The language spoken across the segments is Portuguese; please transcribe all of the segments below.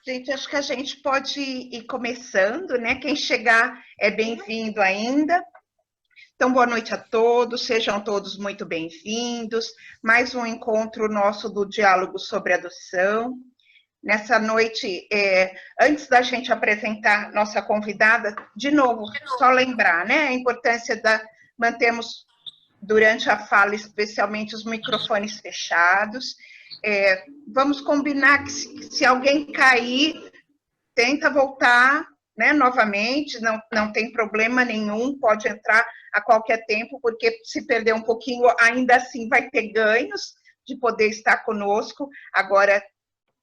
Gente, acho que a gente pode ir começando, né? Quem chegar é bem-vindo ainda. Então, boa noite a todos, sejam todos muito bem-vindos. Mais um encontro nosso do Diálogo sobre Adoção. Nessa noite, antes da gente apresentar nossa convidada, de novo, só lembrar, né? A importância da mantermos durante a fala, especialmente os microfones fechados. Vamos combinar que se alguém cair, tenta voltar, né, novamente, não tem problema nenhum, pode entrar a qualquer tempo, porque se perder um pouquinho, ainda assim vai ter ganhos de poder estar conosco. Agora,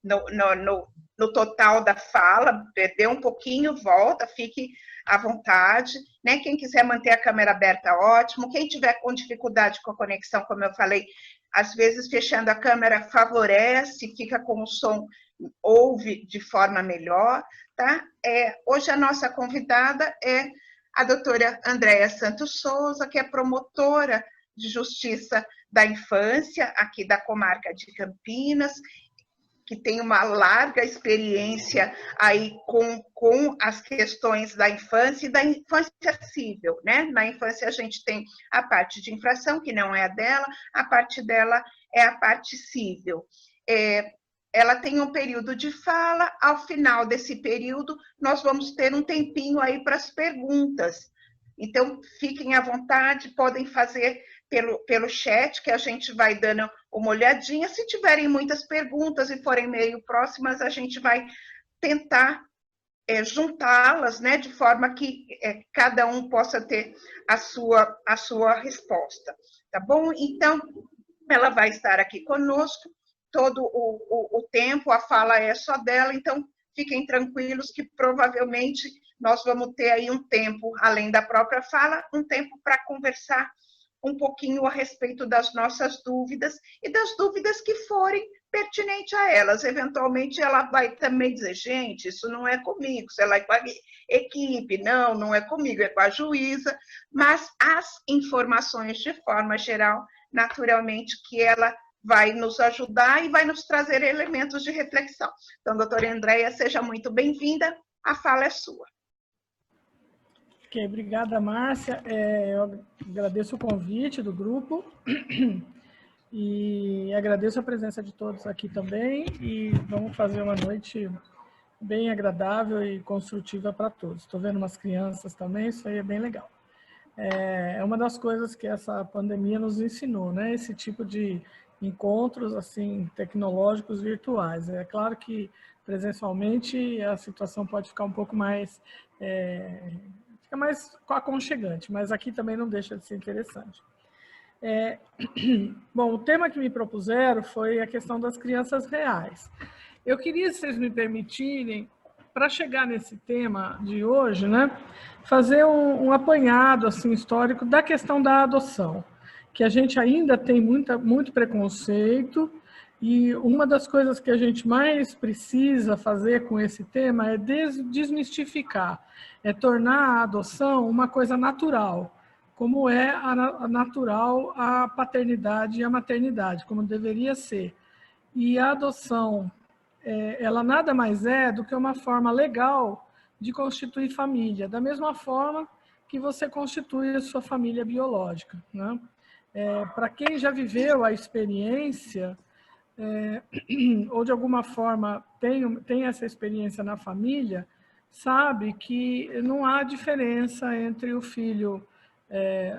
no total da fala, perder um pouquinho, volta, fique à vontade, né? Quem quiser manter a câmera aberta, ótimo. Quem tiver com dificuldade com a conexão, como eu falei, às vezes fechando a câmera favorece, fica com o som, ouve de forma melhor, tá? Hoje a nossa convidada é a doutora Andréia Santos Souza, que é promotora de justiça da infância aqui da comarca de Campinas, que tem uma larga experiência aí com as questões da infância e da infância civil, né? Na infância a gente tem a parte de infração, que não é a dela, a parte dela é a parte civil. Ela tem um período de fala, ao final desse período nós vamos ter um tempinho aí para as perguntas. Então, fiquem à vontade, podem fazer pelo chat, que a gente vai dando uma olhadinha. Se tiverem muitas perguntas e forem meio próximas, a gente vai tentar juntá-las, né, de forma que cada um possa ter a sua resposta, tá bom? Então, ela vai estar aqui conosco todo o tempo, a fala é só dela, então fiquem tranquilos que provavelmente nós vamos ter aí um tempo, além da própria fala, um tempo para conversar um pouquinho a respeito das nossas dúvidas e das dúvidas que forem pertinentes a elas. Eventualmente, ela vai também dizer, gente, isso não é comigo, sei lá, é com a equipe, não é comigo, é com a juíza, mas as informações, de forma geral, naturalmente, que ela vai nos ajudar e vai nos trazer elementos de reflexão. Então, doutora Andréia, seja muito bem-vinda, a fala é sua. Ok, obrigada, Márcia. Eu agradeço o convite do grupo e agradeço a presença de todos aqui também e vamos fazer uma noite bem agradável e construtiva para todos. Estou vendo umas crianças também, isso aí é bem legal. É uma das coisas que essa pandemia nos ensinou, né? Esse tipo de encontros assim tecnológicos virtuais. É claro que presencialmente a situação pode ficar um pouco mais fica mais aconchegante, mas aqui também não deixa de ser interessante. Bom, o tema que me propuseram foi a questão das crianças reais. Eu queria, se vocês me permitirem, para chegar nesse tema de hoje, né, fazer um apanhado assim, histórico da questão da adoção, que a gente ainda tem muito preconceito, e uma das coisas que a gente mais precisa fazer com esse tema é desmistificar, é tornar a adoção uma coisa natural, como é natural a paternidade e a maternidade, como deveria ser. E a adoção, ela nada mais é do que uma forma legal de constituir família, da mesma forma que você constitui a sua família biológica, né? Para quem já viveu a experiência, ou de alguma forma tem essa experiência na família, sabe que não há diferença entre o filho,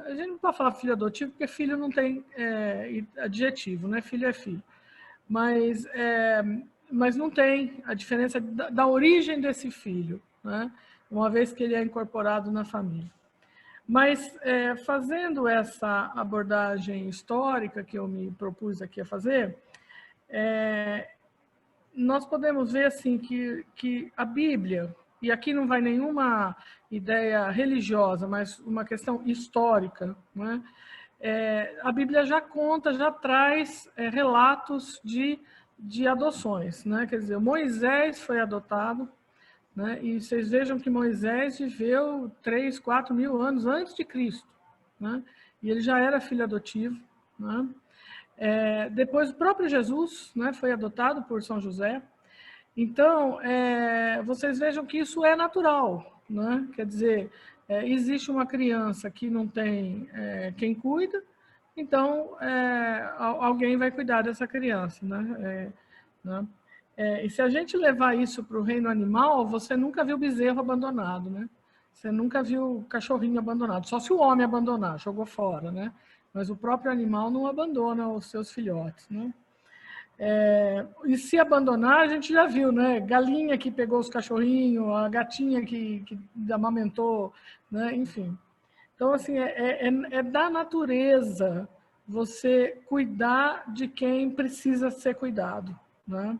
a gente não pode falar filho adotivo, porque filho não tem adjetivo, né? Filho é filho. Mas não tem a diferença da origem desse filho, né? Uma vez que ele é incorporado na família. Mas, fazendo essa abordagem histórica que eu me propus aqui a fazer, nós podemos ver assim, que a Bíblia, e aqui não vai nenhuma ideia religiosa, mas uma questão histórica, né? A Bíblia já conta, já traz relatos de adoções, né? Quer dizer, Moisés foi adotado, né? E vocês vejam que Moisés viveu 3, 4 mil anos antes de Cristo, né? E ele já era filho adotivo, né? Depois, o próprio Jesus, né, foi adotado por São José. Então, vocês vejam que isso é natural, né? Quer dizer, existe uma criança que não tem quem cuida, então alguém vai cuidar dessa criança, né? E se a gente levar isso para o reino animal, você nunca viu bezerro abandonado, né? Você nunca viu cachorrinho abandonado, só se o homem abandonar, jogou fora, né? Mas o próprio animal não abandona os seus filhotes, né? E se abandonar, a gente já viu, né? Galinha que pegou os cachorrinhos, a gatinha que amamentou, né? Enfim. Então, assim, é da natureza você cuidar de quem precisa ser cuidado, né?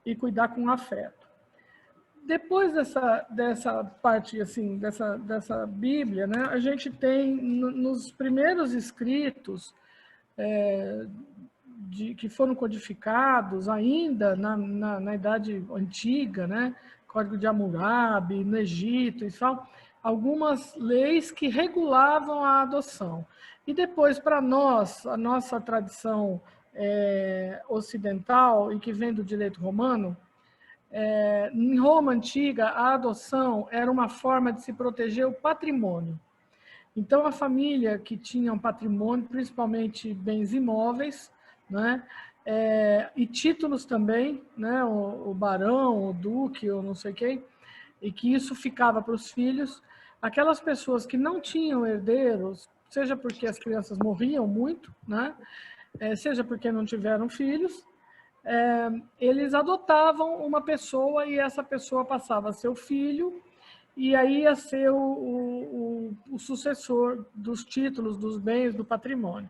E cuidar com afeto. Depois dessa parte, assim, dessa Bíblia, né? A gente tem, nos primeiros escritos, que foram codificados ainda na Idade Antiga, né? Código de Hammurabi, no Egito e tal, algumas leis que regulavam a adoção. E depois, para nós, a nossa tradição ocidental e que vem do direito romano, em Roma Antiga, a adoção era uma forma de se proteger o patrimônio. Então, a família que tinha um patrimônio, principalmente bens imóveis, né? E títulos também, né? O barão, o duque, ou não sei quem, e que isso ficava para os filhos. Aquelas pessoas que não tinham herdeiros, seja porque as crianças morriam muito, né? Seja porque não tiveram filhos, eles adotavam uma pessoa e essa pessoa passava a ser o filho, e aí ia ser o sucessor dos títulos, dos bens, do patrimônio.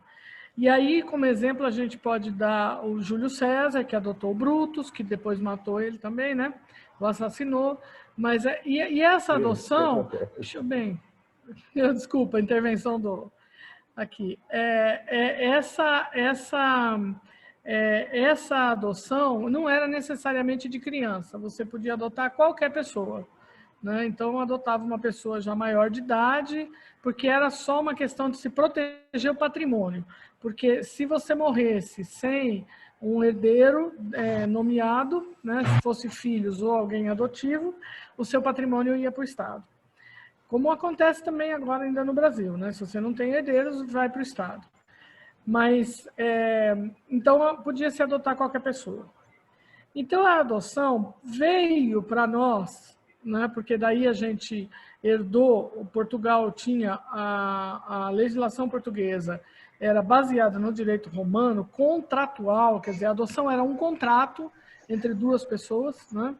E aí, como exemplo, a gente pode dar o Júlio César, que adotou o Brutus, que depois matou ele também, né? O assassinou. Mas, e essa adoção... Deixa eu bem... Desculpa, a intervenção do... Aqui. Essa adoção não era necessariamente de criança. Você podia adotar qualquer pessoa, né? Então, adotava uma pessoa já maior de idade, porque era só uma questão de se proteger o patrimônio. Porque se você morresse sem um herdeiro nomeado, né, se fosse filhos ou alguém adotivo, o seu patrimônio ia para o Estado. Como acontece também agora ainda no Brasil, né? Se você não tem herdeiros, vai para o Estado. Mas, então, podia se adotar qualquer pessoa. Então, a adoção veio para nós, né? Porque daí a gente herdou, o Portugal tinha a legislação portuguesa, era baseada no direito romano, contratual, quer dizer, a adoção era um contrato entre duas pessoas, né?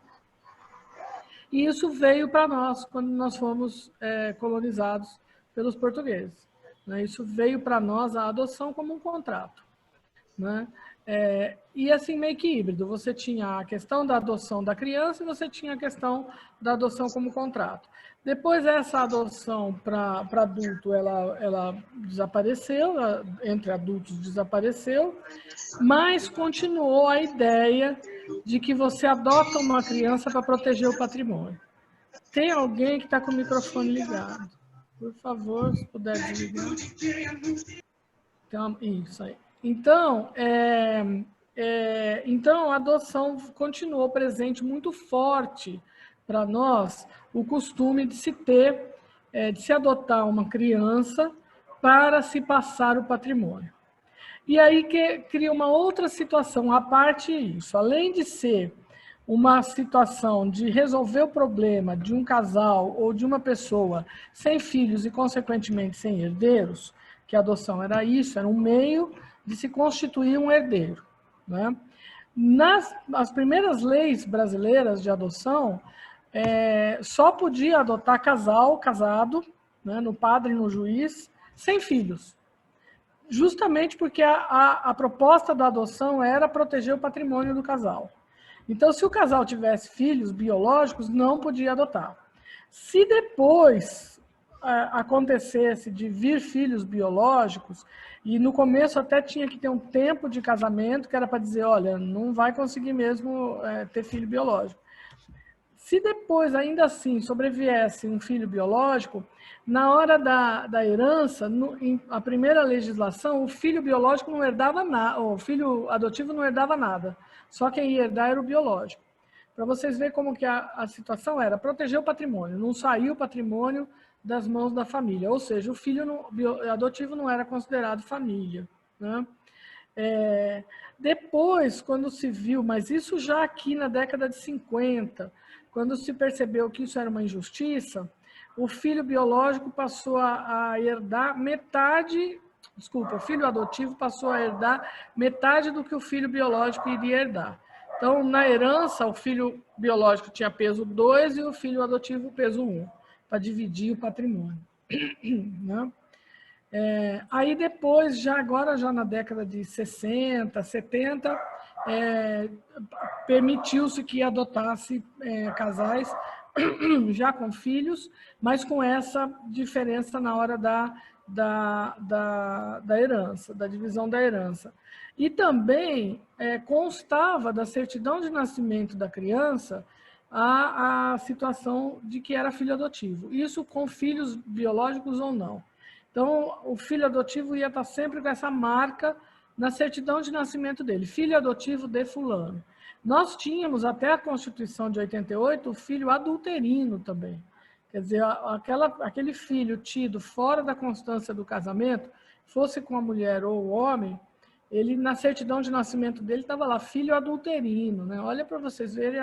E isso veio para nós quando nós fomos colonizados pelos portugueses, né? Isso veio para nós, a adoção, como um contrato, né? E assim, meio que híbrido. Você tinha a questão da adoção da criança e você tinha a questão da adoção como contrato. Depois, essa adoção para adulto, ela desapareceu, entre adultos desapareceu, mas continuou a ideia de que você adota uma criança para proteger o patrimônio. Tem alguém que está com o microfone ligado? Por favor, se puder desligar. Então, isso aí. Então, então, a adoção continuou presente muito forte para nós, o costume de se ter, de se adotar uma criança para se passar o patrimônio. E aí que cria uma outra situação, à parte disso. Além de ser uma situação de resolver o problema de um casal ou de uma pessoa sem filhos e, consequentemente, sem herdeiros, que a adoção era isso, era um meio de se constituir um herdeiro, né? As primeiras leis brasileiras de adoção, só podia adotar casado, né, no padre e no juiz, sem filhos. Justamente porque a proposta da adoção era proteger o patrimônio do casal. Então, se o casal tivesse filhos biológicos, não podia adotar. Se depois acontecesse de vir filhos biológicos, e no começo até tinha que ter um tempo de casamento, que era para dizer, olha, não vai conseguir mesmo ter filho biológico. Se depois depois, ainda assim, sobreviesse um filho biológico, na hora da herança, a primeira legislação, o filho biológico não herdava nada, o filho adotivo não herdava nada, só quem ia herdar era o biológico. Para vocês verem como que a situação era, proteger o patrimônio, não sair o patrimônio das mãos da família, ou seja, o filho adotivo não era considerado família, né? Depois, quando se viu, mas isso já aqui na década de 50, quando se percebeu que isso era uma injustiça, o filho biológico passou a herdar metade, desculpa, o filho adotivo passou a herdar metade do que o filho biológico iria herdar. Então, na herança, o filho biológico tinha peso 2 e o filho adotivo peso 1, para dividir o patrimônio. Né? Aí depois, já na década de 60, 70, permitiu-se que adotasse casais já com filhos, mas com essa diferença na hora da herança, da divisão da herança. E também constava da certidão de nascimento da criança a situação de que era filho adotivo. Isso com filhos biológicos ou não. Então, o filho adotivo ia estar sempre com essa marca na certidão de nascimento dele, filho adotivo de fulano. Nós tínhamos, até a Constituição de 88, o filho adulterino também. Quer dizer, aquele filho tido fora da constância do casamento, fosse com a mulher ou o homem, ele, na certidão de nascimento dele, estava lá, filho adulterino. Né? Olha para vocês verem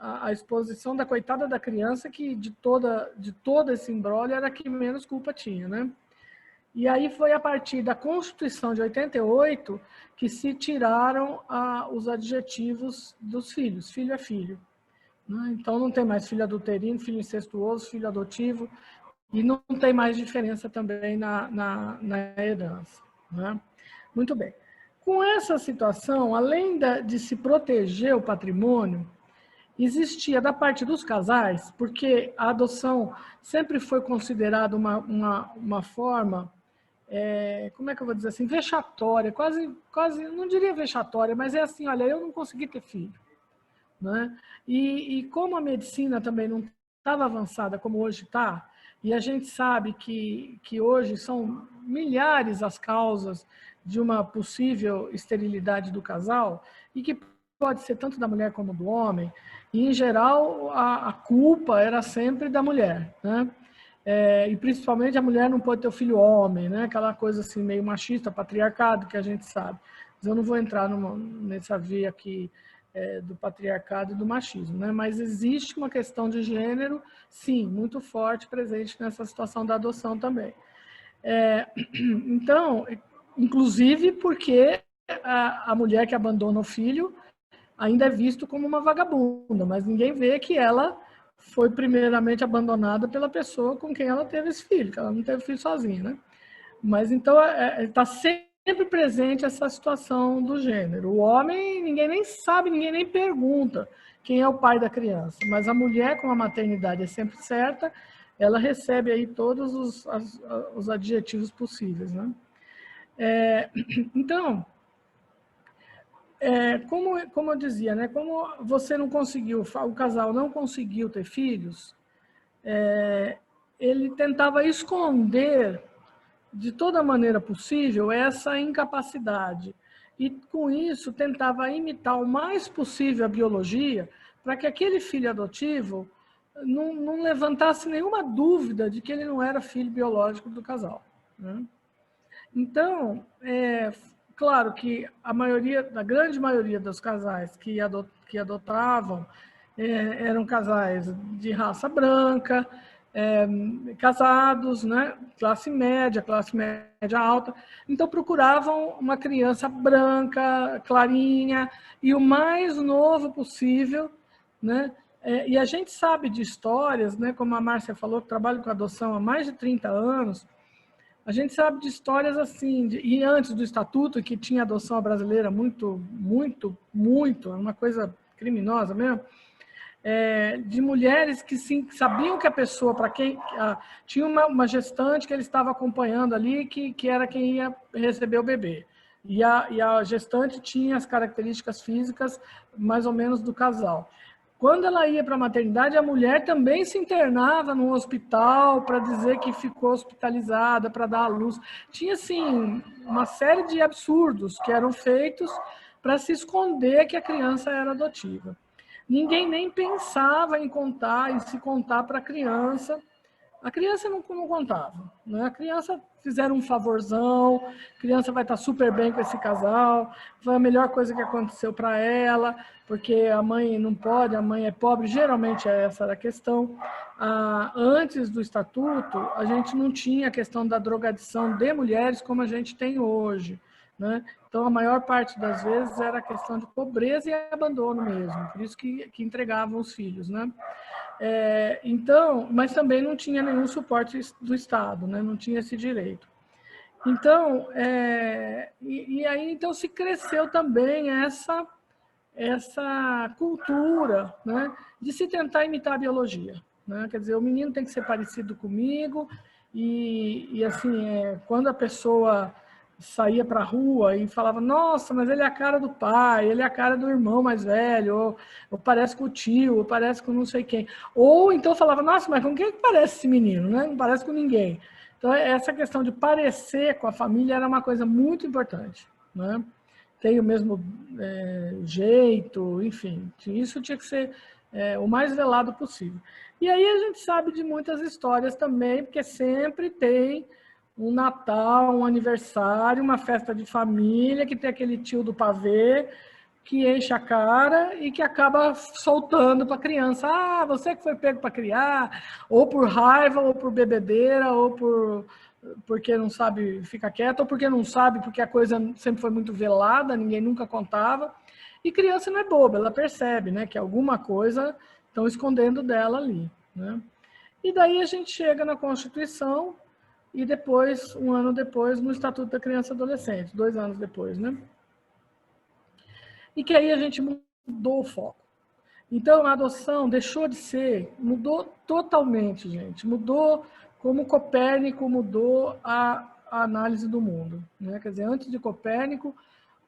a exposição da coitada da criança, que de todo esse imbróglio era a que menos culpa tinha, né? E aí foi a partir da Constituição de 88 que se tiraram os adjetivos dos filhos, filho é filho. Né? Então não tem mais filho adulterino, filho incestuoso, filho adotivo, e não tem mais diferença também na herança. Né? Muito bem. Com essa situação, além de se proteger o patrimônio, existia da parte dos casais, porque a adoção sempre foi considerada uma forma, como é que eu vou dizer assim, vexatória, quase, não diria vexatória, mas é assim, olha, eu não consegui ter filho. Né? E como a medicina também não estava avançada como hoje está, e a gente sabe que hoje são milhares as causas de uma possível esterilidade do casal, e que pode ser tanto da mulher como do homem, e em geral a culpa era sempre da mulher, né? E principalmente a mulher não pode ter o filho homem, né? Aquela coisa assim meio machista, patriarcado, que a gente sabe. Mas eu não vou entrar nessa via aqui do patriarcado e do machismo, né? Mas existe uma questão de gênero, sim, muito forte, presente nessa situação da adoção também. Então, inclusive porque a mulher que abandona o filho ainda é visto como uma vagabunda, mas ninguém vê que ela foi primeiramente abandonada pela pessoa com quem ela teve esse filho, que ela não teve filho sozinha, né? Mas então está sempre presente essa situação do gênero. O homem, ninguém nem sabe, ninguém nem pergunta quem é o pai da criança, mas a mulher, com a maternidade é sempre certa, ela recebe aí todos os adjetivos possíveis, né? Então, como eu dizia, né? Como você não conseguiu, o casal não conseguiu ter filhos, ele tentava esconder de toda maneira possível essa incapacidade e com isso tentava imitar o mais possível a biologia para que aquele filho adotivo não levantasse nenhuma dúvida de que ele não era filho biológico do casal, né? Então, claro que a grande maioria dos casais que adotavam eram casais de raça branca, casados, né? Classe média alta. Então, procuravam uma criança branca, clarinha, e o mais novo possível, né? E a gente sabe de histórias, né? Como a Márcia falou, que trabalha com adoção há mais de 30 anos, a gente sabe de histórias assim, e antes do Estatuto, que tinha adoção brasileira muito, uma coisa criminosa mesmo, de mulheres que sim, sabiam que a pessoa, para quem tinha uma gestante que ele estava acompanhando ali, que era quem ia receber o bebê. E a gestante tinha as características físicas mais ou menos do casal. Quando ela ia para a maternidade, a mulher também se internava num hospital para dizer que ficou hospitalizada, para dar à luz. Tinha, assim, uma série de absurdos que eram feitos para se esconder que a criança era adotiva. Ninguém nem pensava em contar, em se contar para a criança. A criança não contava, né? A criança fizeram um favorzão, a criança vai estar super bem com esse casal, foi a melhor coisa que aconteceu para ela, porque a mãe não pode, a mãe é pobre, geralmente essa era a questão. Antes do estatuto, a gente não tinha a questão da drogadição de mulheres como a gente tem hoje, né? Então, a maior parte das vezes era a questão de pobreza e abandono mesmo, por isso que entregavam os filhos, né? Então, mas também não tinha nenhum suporte do Estado, né? Não tinha esse direito. Então, e aí então se cresceu também essa cultura, né? De se tentar imitar a biologia, né? Quer dizer, o menino tem que ser parecido comigo e assim, quando a pessoa saía para a rua e falava, nossa, mas ele é a cara do pai, ele é a cara do irmão mais velho, ou parece com o tio, ou parece com não sei quem. Ou então falava, nossa, mas com quem que parece esse menino, né? Não parece com ninguém. Então, essa questão de parecer com a família era uma coisa muito importante, né? Tem o mesmo jeito, enfim, isso tinha que ser o mais velado possível. E aí a gente sabe de muitas histórias também, porque sempre tem um Natal, um aniversário, uma festa de família, que tem aquele tio do pavê, que enche a cara e que acaba soltando para a criança. Ah, você que foi pego para criar, ou por raiva, ou por bebedeira, ou porque não sabe ficar quieto, ou porque não sabe, porque a coisa sempre foi muito velada, ninguém nunca contava. E criança não é boba, ela percebe, né, que alguma coisa estão escondendo dela ali, né? E daí a gente chega na Constituição e depois, um ano depois, no Estatuto da Criança e Adolescente, 2 anos depois, né? E que aí a gente mudou o foco. Então, a adoção deixou de ser, mudou totalmente, gente. Mudou como Copérnico mudou a análise do mundo, né? Quer dizer, antes de Copérnico,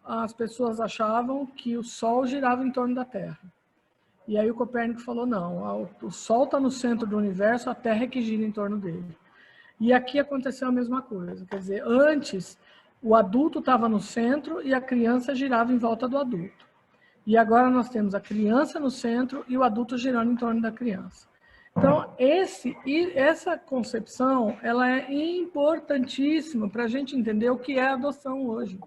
as pessoas achavam que o Sol girava em torno da Terra. E aí o Copérnico falou, não, o Sol está no centro do universo, a Terra é que gira em torno dele. E aqui aconteceu a mesma coisa, quer dizer, antes o adulto estava no centro e a criança girava em volta do adulto. E agora nós temos a criança no centro e o adulto girando em torno da criança. Então, essa concepção, ela é importantíssima para a gente entender o que é a adoção hoje.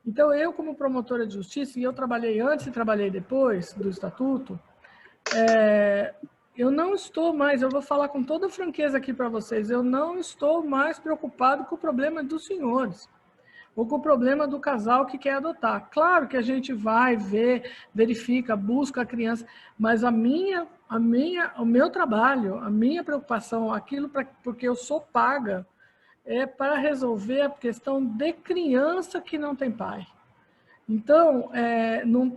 Então, eu como promotora de justiça, e eu trabalhei antes e trabalhei depois do Estatuto, eu não estou mais, eu vou falar com toda franqueza aqui para vocês, eu não estou mais preocupado com o problema dos senhores, ou com o problema do casal que quer adotar. Claro que a gente vai ver, verifica, busca a criança, mas o meu trabalho, a minha preocupação, porque eu sou paga, é para resolver a questão de criança que não tem pai. Então,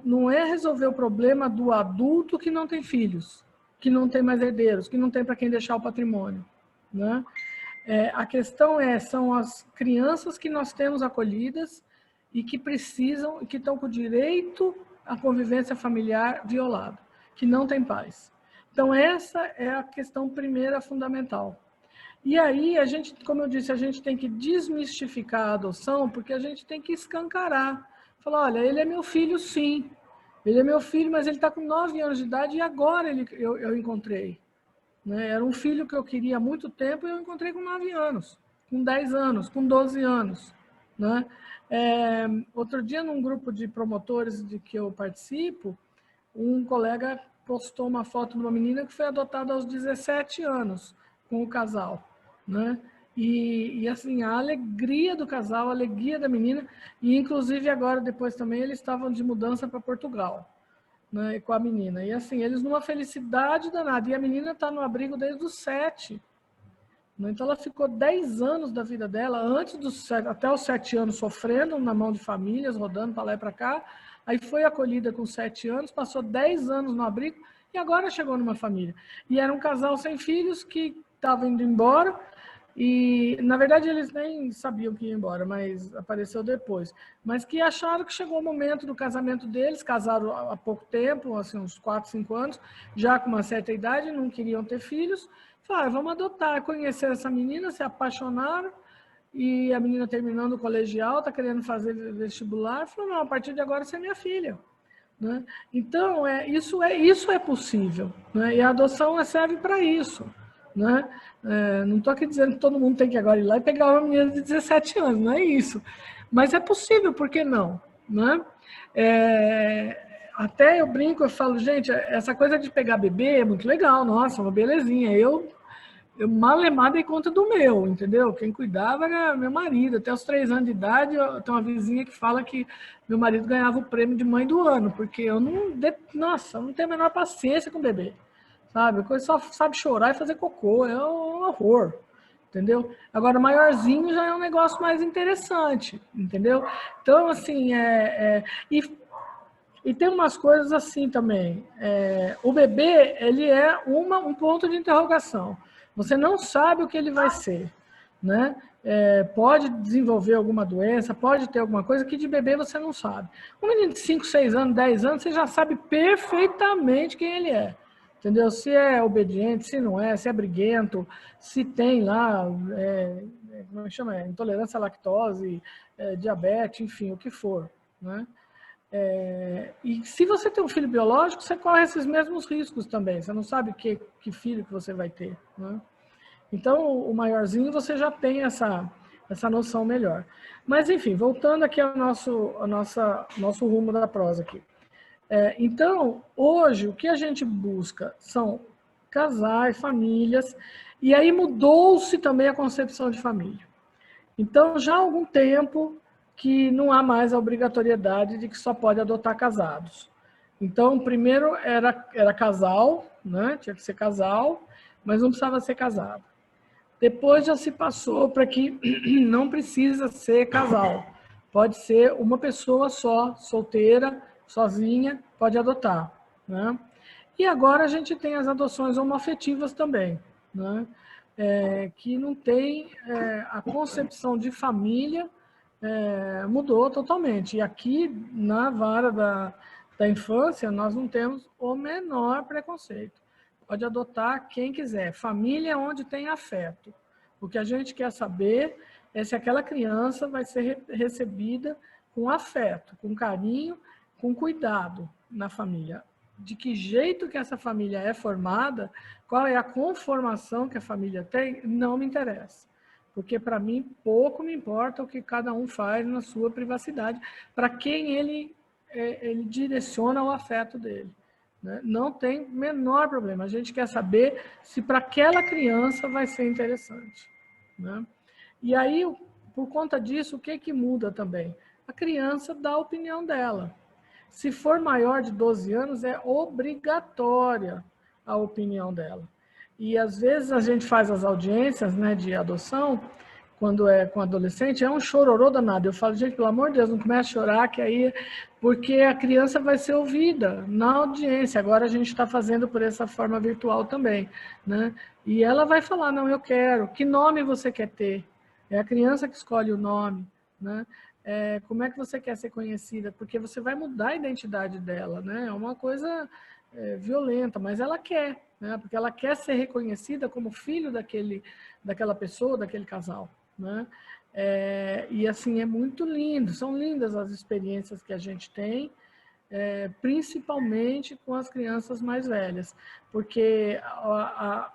não é resolver o problema do adulto que não tem filhos, que não tem mais herdeiros, que não tem para quem deixar o patrimônio, né? A questão são as crianças que nós temos acolhidas e que precisam, que estão com direito à convivência familiar violado, que não tem pais. Então, essa é a questão primeira fundamental. E aí, a gente, como eu disse, a gente tem que desmistificar a adoção, porque a gente tem que escancarar. Falar, olha, ele é meu filho, sim. Ele é meu filho, mas ele está com 9 anos de idade e agora eu encontrei. Né? Era um filho que eu queria há muito tempo e eu encontrei com 9 anos, com 10 anos, com 12 anos. Né? Outro dia, num grupo de promotores de que eu participo, um colega postou uma foto de uma menina que foi adotada aos 17 anos com o casal. Né? E assim, a alegria do casal, a alegria da menina, e inclusive agora, depois também, eles estavam de mudança para Portugal. Né, com a menina. E assim, eles numa felicidade danada. E a menina está no abrigo desde os 7. Né? Então ela ficou 10 anos da vida dela, até os 7 anos, sofrendo na mão de famílias, rodando para lá e para cá. Aí foi acolhida com 7 anos, passou 10 anos no abrigo e agora chegou numa família. E era um casal sem filhos que estava indo embora. E, na verdade, eles nem sabiam que ia embora, mas apareceu depois. Mas que acharam que chegou o momento do casamento deles, casaram há pouco tempo, assim, uns 4, 5 anos, já com uma certa idade, não queriam ter filhos. Falaram, vamos adotar, conhecer essa menina, se apaixonaram, e a menina terminando o colegial, está querendo fazer vestibular, falou, não, a partir de agora você é minha filha. Né? Então, isso é possível, né? E a adoção serve para isso. Né? Não estou aqui dizendo que todo mundo tem que agora ir lá e pegar uma menina de 17 anos, não é isso. Mas é possível, por que não? Né? Até eu brinco, eu falo, gente, essa coisa de pegar bebê é muito legal, nossa, uma belezinha. Eu malemar dei conta do meu, entendeu? Quem cuidava era meu marido. Até os 3 anos de idade, eu tenho uma vizinha que fala que meu marido ganhava o prêmio de mãe do ano, porque eu não... Nossa, eu não tenho a menor paciência com o bebê, sabe? A coisa só sabe chorar e fazer cocô, é um horror, entendeu? Agora, maiorzinho já é um negócio mais interessante, entendeu? Então, assim, e tem umas coisas assim também. O bebê, ele é um ponto de interrogação. Você não sabe o que ele vai ser, né? Pode desenvolver alguma doença, pode ter alguma coisa que de bebê você não sabe. Um menino de 5, 6 anos, 10 anos, você já sabe perfeitamente quem ele é. Entendeu? Se é obediente, se não é, se é briguento, se tem lá, como chama? Intolerância à lactose, diabetes, enfim, o que for, né? E se você tem um filho biológico, você corre esses mesmos riscos também. Você não sabe que filho que você vai ter, né? Então, o maiorzinho você já tem essa noção melhor. Mas, enfim, voltando aqui ao nosso rumo da prosa aqui. Então, hoje, o que a gente busca são casais, famílias, e aí mudou-se também a concepção de família. Então, já há algum tempo que não há mais a obrigatoriedade de que só pode adotar casados. Então, primeiro era casal, né? Tinha que ser casal, mas não precisava ser casado. Depois já se passou para que não precisa ser casal. Pode ser uma pessoa só, solteira, sozinha, pode adotar, né? E agora a gente tem as adoções homoafetivas também, né? Que não tem a concepção de família, mudou totalmente. E aqui na vara da infância nós não temos o menor preconceito. Pode adotar quem quiser. Família é onde tem afeto. O que a gente quer saber é se aquela criança vai ser recebida com afeto, com carinho, com cuidado na família. De que jeito que essa família é formada, qual é a conformação que a família tem, não me interessa. Porque, para mim, pouco me importa o que cada um faz na sua privacidade, para quem ele direciona o afeto dele. Né? Não tem menor problema. A gente quer saber se para aquela criança vai ser interessante. Né? E aí, por conta disso, o que muda também? A criança dá a opinião dela. Se for maior de 12 anos, é obrigatória a opinião dela. E às vezes a gente faz as audiências, né, de adoção, quando é com adolescente, é um chororô danado. Eu falo, gente, pelo amor de Deus, não comece a chorar, que aí... Porque a criança vai ser ouvida na audiência. Agora a gente está fazendo por essa forma virtual também, né? E ela vai falar, não, eu quero. Que nome você quer ter? É a criança que escolhe o nome, né? Como é que você quer ser conhecida? Porque você vai mudar a identidade dela, né? É uma coisa violenta, mas ela quer, né? Porque ela quer ser reconhecida como filho daquela pessoa, daquele casal, né? E assim, é muito lindo, são lindas as experiências que a gente tem, principalmente com as crianças mais velhas, porque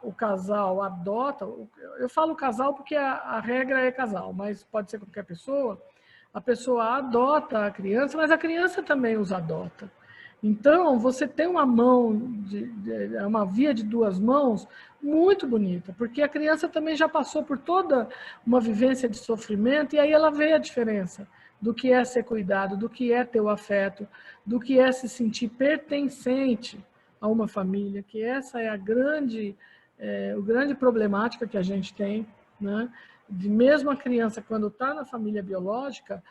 o casal adota, eu falo casal porque a regra é casal, mas pode ser qualquer pessoa, a pessoa adota a criança, mas a criança também os adota. Então, você tem uma uma via de 2 mãos muito bonita, porque a criança também já passou por toda uma vivência de sofrimento e aí ela vê a diferença do que é ser cuidado, do que é ter o afeto, do que é se sentir pertencente a uma família, que essa é a grande problemática que a gente tem, né? De mesmo a criança, quando está na família biológica,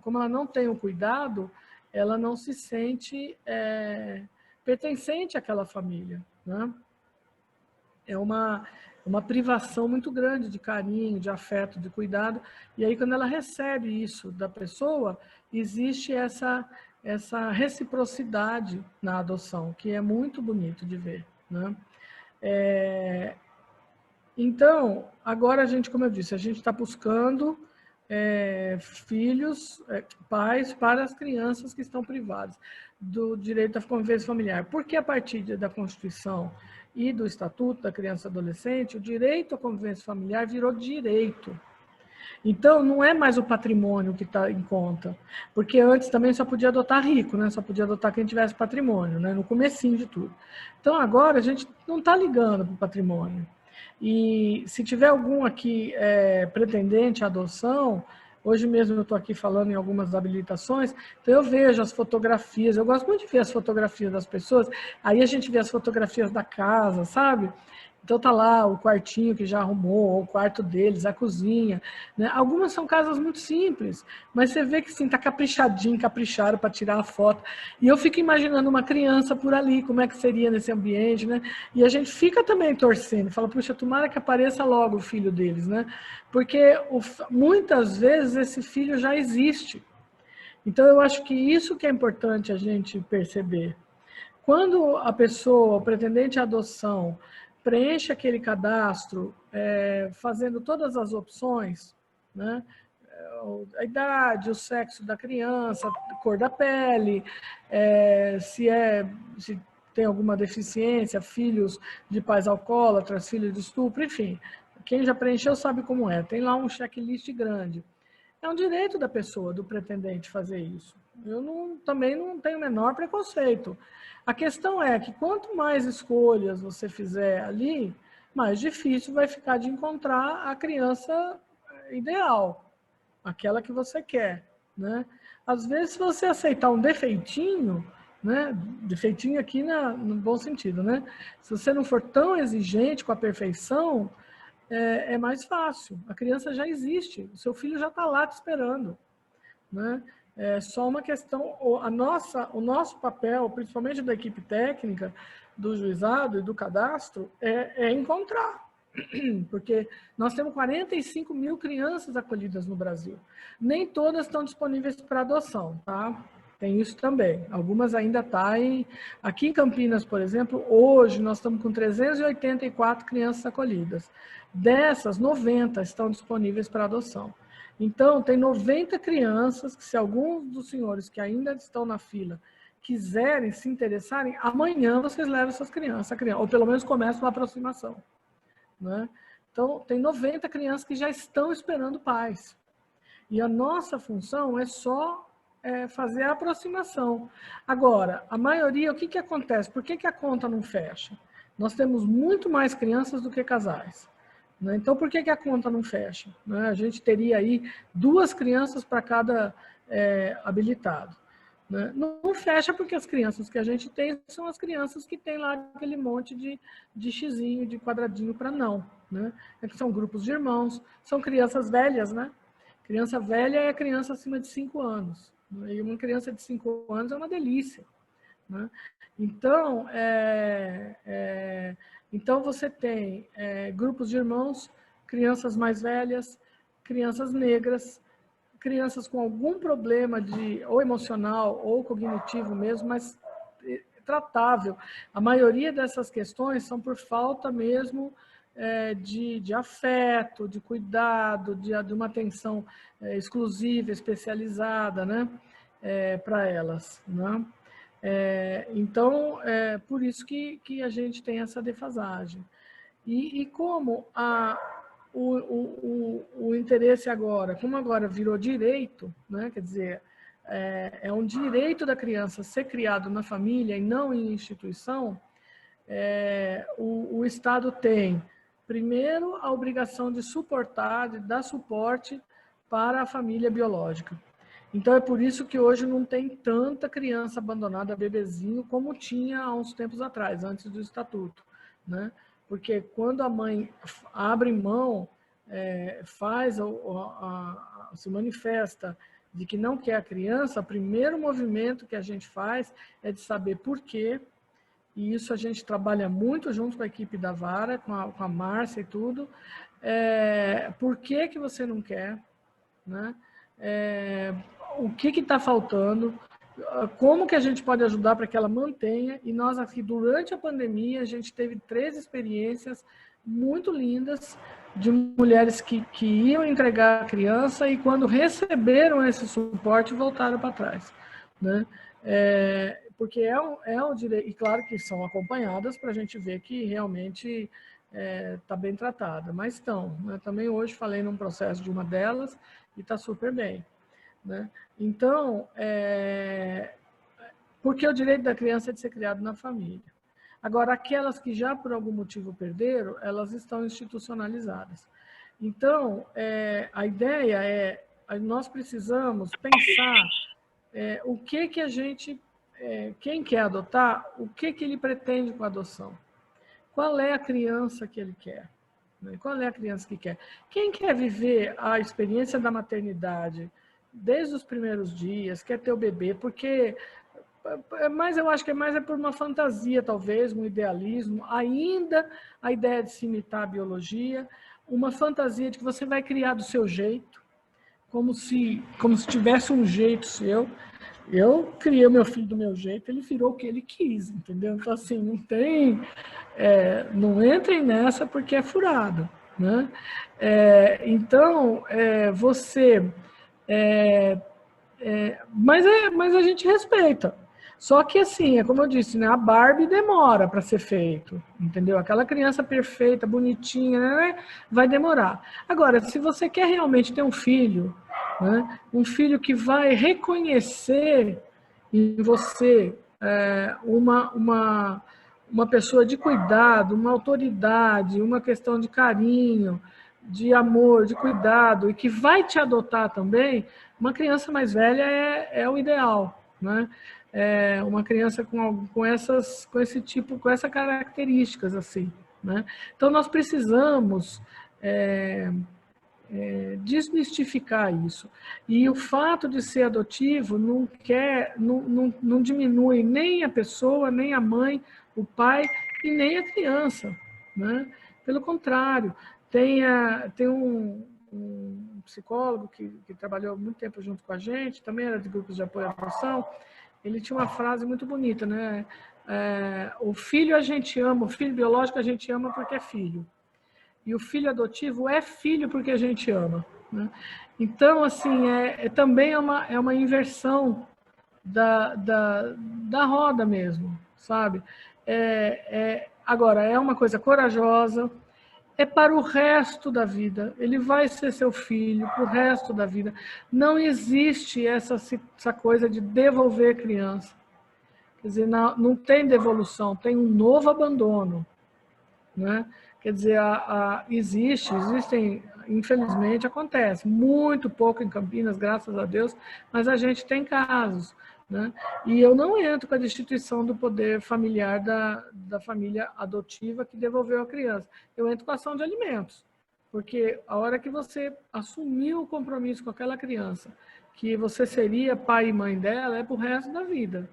como ela não tem o cuidado, ela não se sente pertencente àquela família, né? uma privação muito grande de carinho, de afeto, de cuidado. E aí, quando ela recebe isso da pessoa, existe essa reciprocidade na adoção, que é muito bonito de ver, né? Então, agora a gente, como eu disse, a gente está buscando filhos, pais para as crianças que estão privadas do direito à convivência familiar. Porque a partir da Constituição e do Estatuto da Criança e Adolescente, o direito à convivência familiar virou direito. Então, não é mais o patrimônio que está em conta, porque antes também só podia adotar rico, né? Só podia adotar quem tivesse patrimônio, né? No comecinho de tudo. Então, agora a gente não está ligando para o patrimônio. E se tiver algum aqui pretendente à adoção, hoje mesmo eu estou aqui falando em algumas habilitações, então eu vejo as fotografias, eu gosto muito de ver as fotografias das pessoas, aí a gente vê as fotografias da casa, sabe? Então tá lá o quartinho que já arrumou, o quarto deles, a cozinha, né? Algumas são casas muito simples, mas você vê que sim, tá caprichadinho, capricharam para tirar a foto. E eu fico imaginando uma criança por ali, como é que seria nesse ambiente, né? E a gente fica também torcendo, fala, puxa, tomara que apareça logo o filho deles, né? Porque muitas vezes esse filho já existe. Então eu acho que isso que é importante a gente perceber. Quando a pessoa, o pretendente à adoção, preenche aquele cadastro, fazendo todas as opções, né? A idade, o sexo da criança, a cor da pele, se tem alguma deficiência, filhos de pais alcoólatras, filhos de estupro, enfim. Quem já preencheu sabe como é. Tem lá um checklist grande. É um direito da pessoa, do pretendente, fazer isso. Eu também não tenho o menor preconceito. A questão é que quanto mais escolhas você fizer ali, mais difícil vai ficar de encontrar a criança ideal, aquela que você quer, né? Às vezes, se você aceitar um defeitinho, né? Defeitinho aqui no bom sentido, né? Se você não for tão exigente com a perfeição, é mais fácil. A criança já existe, o seu filho já está lá te esperando, né? É só uma questão, o nosso papel, principalmente da equipe técnica, do juizado e do cadastro, é encontrar. Porque nós temos 45 mil crianças acolhidas no Brasil. Nem todas estão disponíveis para adoção, tá? Tem isso também. Algumas ainda estão. Aqui em Campinas, por exemplo, hoje nós estamos com 384 crianças acolhidas. Dessas, 90 estão disponíveis para adoção. Então, tem 90 crianças que, se alguns dos senhores que ainda estão na fila quiserem se interessarem, amanhã vocês levam essas crianças, ou pelo menos começam uma aproximação, né? Então, tem 90 crianças que já estão esperando pais. E a nossa função é só fazer a aproximação. Agora, a maioria, o que acontece? Por que a conta não fecha? Nós temos muito mais crianças do que casais, né? Então, por que a conta não fecha? Né? A gente teria aí 2 crianças para cada habilitado. Né? Não fecha porque as crianças que a gente tem são as crianças que tem lá aquele monte de xizinho, de quadradinho para não. Né? São grupos de irmãos, são crianças velhas, né? Criança velha é criança acima de 5 anos. Né? E uma criança de 5 anos é uma delícia. Né? Então, então, você tem grupos de irmãos, crianças mais velhas, crianças negras, crianças com algum problema ou emocional ou cognitivo mesmo, mas tratável. A maioria dessas questões são por falta mesmo de afeto, de cuidado, de uma atenção exclusiva, especializada, né, para elas, né? Então, por isso que a gente tem essa defasagem. E como o interesse agora, como agora virou direito, né? Quer dizer, é um direito da criança ser criado na família e não em instituição, o Estado tem, primeiro, a obrigação de suportar, de dar suporte para a família biológica. Então, é por isso que hoje não tem tanta criança abandonada, bebezinho, como tinha há uns tempos atrás, antes do Estatuto, né? Porque quando a mãe abre mão, se manifesta de que não quer a criança, o primeiro movimento que a gente faz é de saber por quê, e isso a gente trabalha muito junto com a equipe da Vara, com a Márcia e tudo. Por que que você não quer? Né? O que está faltando? Como que a gente pode ajudar para que ela mantenha? E nós aqui, durante a pandemia, a gente teve 3 experiências muito lindas de mulheres que iam entregar a criança e quando receberam esse suporte, voltaram para trás. Né? Porque é um direito, e claro que são acompanhadas para a gente ver que realmente está bem tratada, mas estão. Né? Também hoje falei num processo de uma delas e está super bem. Né? Então, porque o direito da criança é de ser criado na família. Agora, aquelas que já por algum motivo perderam, elas estão institucionalizadas. Então, a ideia nós precisamos pensar o que a gente, quem quer adotar, o que ele pretende com a adoção. Qual é a criança que ele quer? Qual é a criança que quer? Quem quer viver a experiência da maternidade desde os primeiros dias, quer ter o bebê, porque... Mas eu acho que mais por uma fantasia, talvez, um idealismo, ainda a ideia de se imitar a biologia, uma fantasia de que você vai criar do seu jeito, como se tivesse um jeito seu. Eu criei o meu filho do meu jeito, ele virou o que ele quis, entendeu? Então, assim, não tem... não entrem nessa porque é furado, né? Então, você... mas a gente respeita. Só que, assim, como eu disse, né, a Barbie demora para ser feito, entendeu? Aquela criança perfeita, bonitinha, né, vai demorar. Agora, se você quer realmente ter um filho, né, um filho que vai reconhecer em você uma pessoa de cuidado, uma autoridade, uma questão de carinho, de amor, de cuidado, e que vai te adotar também, uma criança mais velha é o ideal, né? Uma criança com esse tipo, com essas características, assim, né? Então, nós precisamos desmistificar isso. E o fato de ser adotivo não diminui nem a pessoa, nem a mãe, o pai e nem a criança, né? Pelo contrário, tem um psicólogo que trabalhou muito tempo junto com a gente, também era de grupos de apoio à adoção. Ele tinha uma frase muito bonita, né? O filho a gente ama, o filho biológico a gente ama porque é filho. E o filho adotivo é filho porque a gente ama. Né? Então, assim, também é uma inversão da roda mesmo, sabe? Agora, é uma coisa corajosa, é para o resto da vida. Ele vai ser seu filho para o resto da vida. Não existe essa coisa de devolver criança. Quer dizer, não tem devolução, tem um novo abandono. Né? Quer dizer, existem, infelizmente acontece, muito pouco em Campinas, graças a Deus, mas a gente tem casos. Né? E eu não entro com a destituição do poder familiar da família adotiva que devolveu a criança. Eu entro com a ação de alimentos, porque a hora que você assumiu o compromisso com aquela criança, que você seria pai e mãe dela, é para o resto da vida.